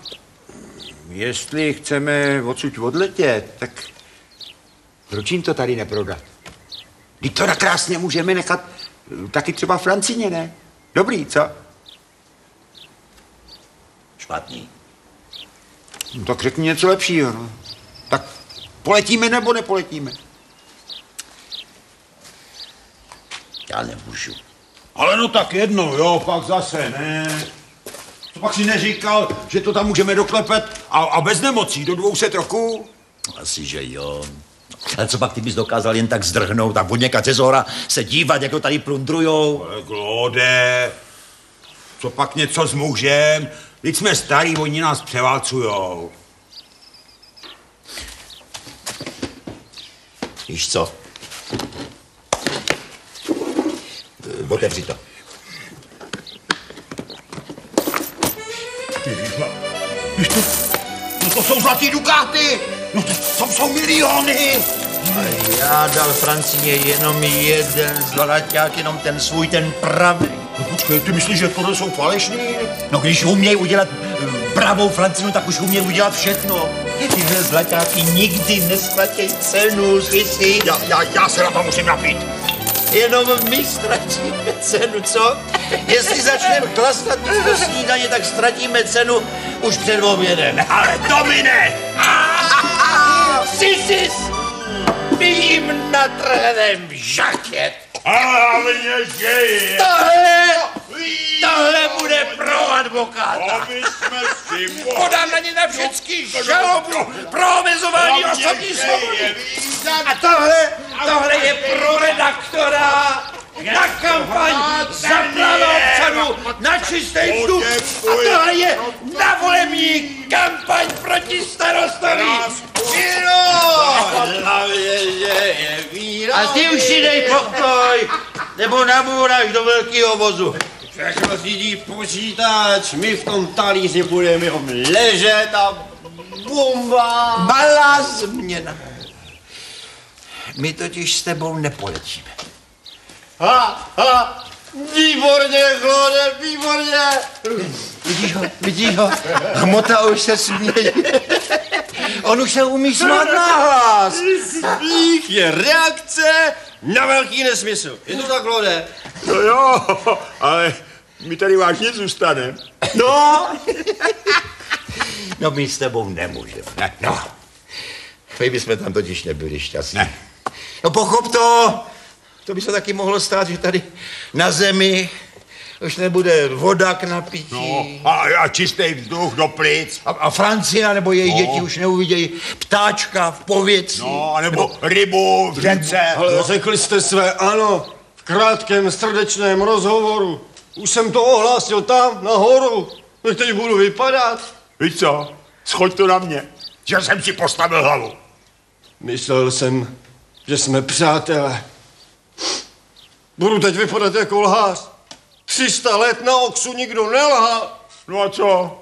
jestli chceme odsud odletět, tak proč jim to tady neprodat? Vždyť to krásně můžeme nechat taky třeba Francině, ne? Dobrý, co? Špatný. No, tak řekni něco lepšího, no. Tak poletíme nebo nepoletíme? Já nemůžu. Ale no tak jednou, jo, pak zase ne. To pak si neříkal, že to tam můžeme doklepet a bez nemocí do 200 roků? Asi, že jo. Ale co pak ty bys dokázal jen tak zdrhnout a od někač ze zhora se dívat, jak to tady plundrujou? Ale Klode, co pak něco s mužem? Teď jsme starý, oni nás převálcujou. Víš co? Otevři to. No to jsou zlatý dukáty! No to jsou miliony! A já dal Francině jenom jeden zlaťák, jenom ten svůj, ten pravý. No počkej, ty myslíš, že tohle jsou falešný? No když umějí udělat pravou Francinu, tak už umějí udělat všechno. Tyhle zlaťáky nikdy nesplatěj cenu, slyší? Já se na to musím napít. Jenom my ztratíme cenu, co? Jestli začneme chlastat místo snídaně, tak ztratíme cenu už před obědem. Ale Domine! Sisis! Mým natrhaném žaket! Ale mě děje! Tohle bude pro advokáta! Aby jsme si Podám na ně na všecky žalobu pro omezování osobní svobody! A tohle je pro redaktora na kampaň za práva občanů na čistý vzduch! A tohle je na volební kampaň proti starostovi! A ty už si dej pokoj, nebo nabůráš do velkého vozu. Všechno řídí počítač, my v tom talíři budeme jenom ležet a bomba. Malá změna. My totiž s tebou nepoletíme. Výborně, Klode, výborně. Vidíš ho? Hmota už se směje. On už se umí smát nahlas. Smích je reakce na velký nesmysl. Je to tak, Klode? No jo, ale my tady vážně zůstaneme. No my s tebou nemůžeme. No. My bychom tam totiž nebyli šťastní. Ne. No pochop to. To by se taky mohlo stát, že tady na zemi už nebude voda k napití. No, a čistý vzduch do plic. A Francina nebo její děti už neuvidějí ptáčka v povětří. No, nebo rybu v řece. Ale řekli jste své ano v krátkém srdečném rozhovoru. Už jsem to ohlásil tam, nahoru. Jak teď budu vypadat? Víš co? Schoď to na mě, že jsem si postavil hlavu. Myslel jsem, že jsme přátelé. Budu teď vypadat jako lhář. 300 let na Oxu nikdo nelhal. No a co?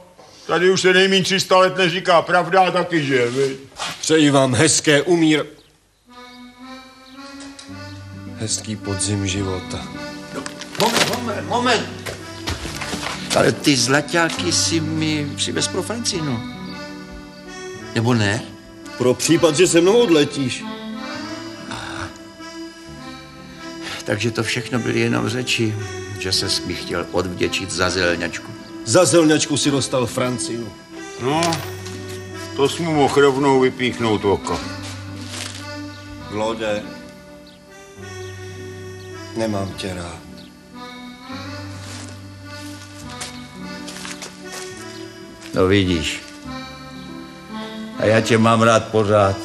Tady už se nejmíň 300 let neříká pravda, taky že, viď? Přeji vám hezké hezký podzim života. Moment. Ale ty zlaťáky si mi přivez pro Francinu. Nebo ne? Pro případ, že se mnou odletíš. Takže to všechno byly jenom řeči, že ses mi chtěl odvděčit za zelňačku. Za zelňačku si dostal Francinu. No, to jsi mu mohl rovnou vypíchnout oko. Claude, nemám tě rád. No vidíš. A já tě mám rád pořád.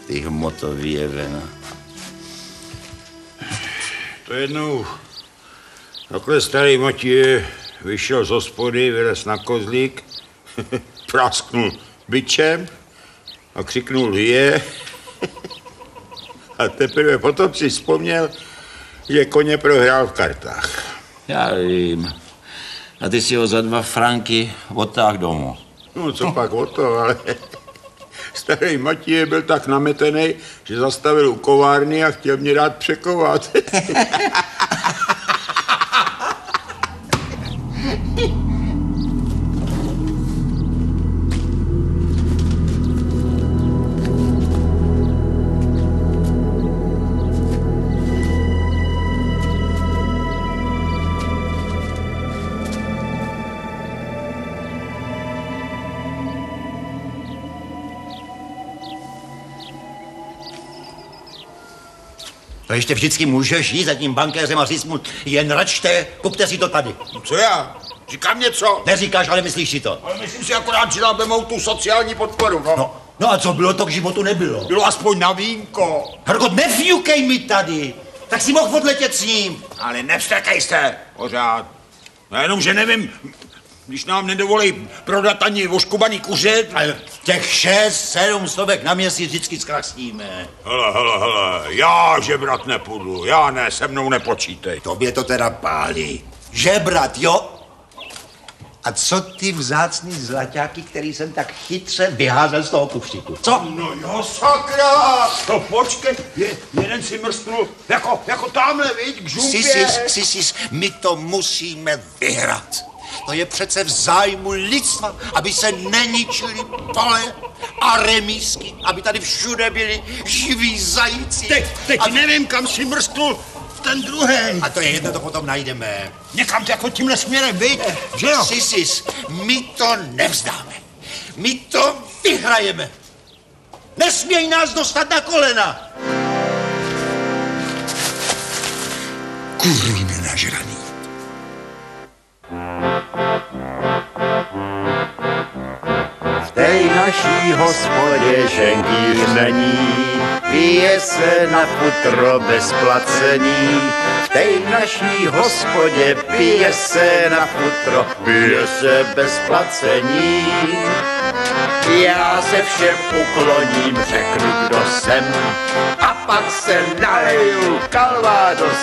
Ty hmotový jevena. To jednou takhle starý Matěj vyšel z hospody, vylez na kozlík, prasknul bičem a křiknul je. A teprve potom si vzpomněl, že koně prohrál v kartách. Já vím. A ty si ho za 2 franky odtáhl domů. No co pak o to, ale starý Matěj byl tak nametený, že zastavil u kovárny a chtěl mě dát překovat. To ještě vždycky můžeš jít za tím bankéřem a říct mu, jen račte, kupte si to tady. Co já? Říkám něco? Neříkáš, ale myslíš si to. Ale myslím si akorát, že nám vemou tu sociální podporu, no. No a co bylo, to k životu nebylo. Bylo aspoň na vínko. Hergot, nefňukej mi tady. Tak si mohl odletět s ním. Ale nevstekej se. Pořád. No jenom, že nevím, když nám nedovolí prodat ani oškubaný kuře. Ale těch 6-7 stovek na měsíc vždycky zkrasníme. Hele, já žebrat nepůjdu, já ne, se mnou nepočítej. Tobě to teda pálí. Žebrat, jo? A co ty vzácný zlaťáky, který jsem tak chytře vyházel z toho kufříku? Co? No jo, sakra! To počkej, jeden si mrsknul, jako tamhle, viď, k žumpě. Sisis, my to musíme vyhrát. To je přece v zájmu lidstva, aby se neničily pole a remísky, aby tady všude byli živí zajíci. Teď nevím, kam si mrsknul ten druhý. A to je jedno, to potom najdeme. Někam jako tímhle směrem, viď, že jo? Sisis, my to nevzdáme. My to vyhrajeme. Nesměj nás dostat na kolena. Kurvy nenažraný. V té naší hospodě ženkýř není, pije se na futro bez placení. V té naší hospodě pije se na futro, pije se bez placení. Já se všem ukloním, řeknu, kdo jsem, a pak se naleju Calvados.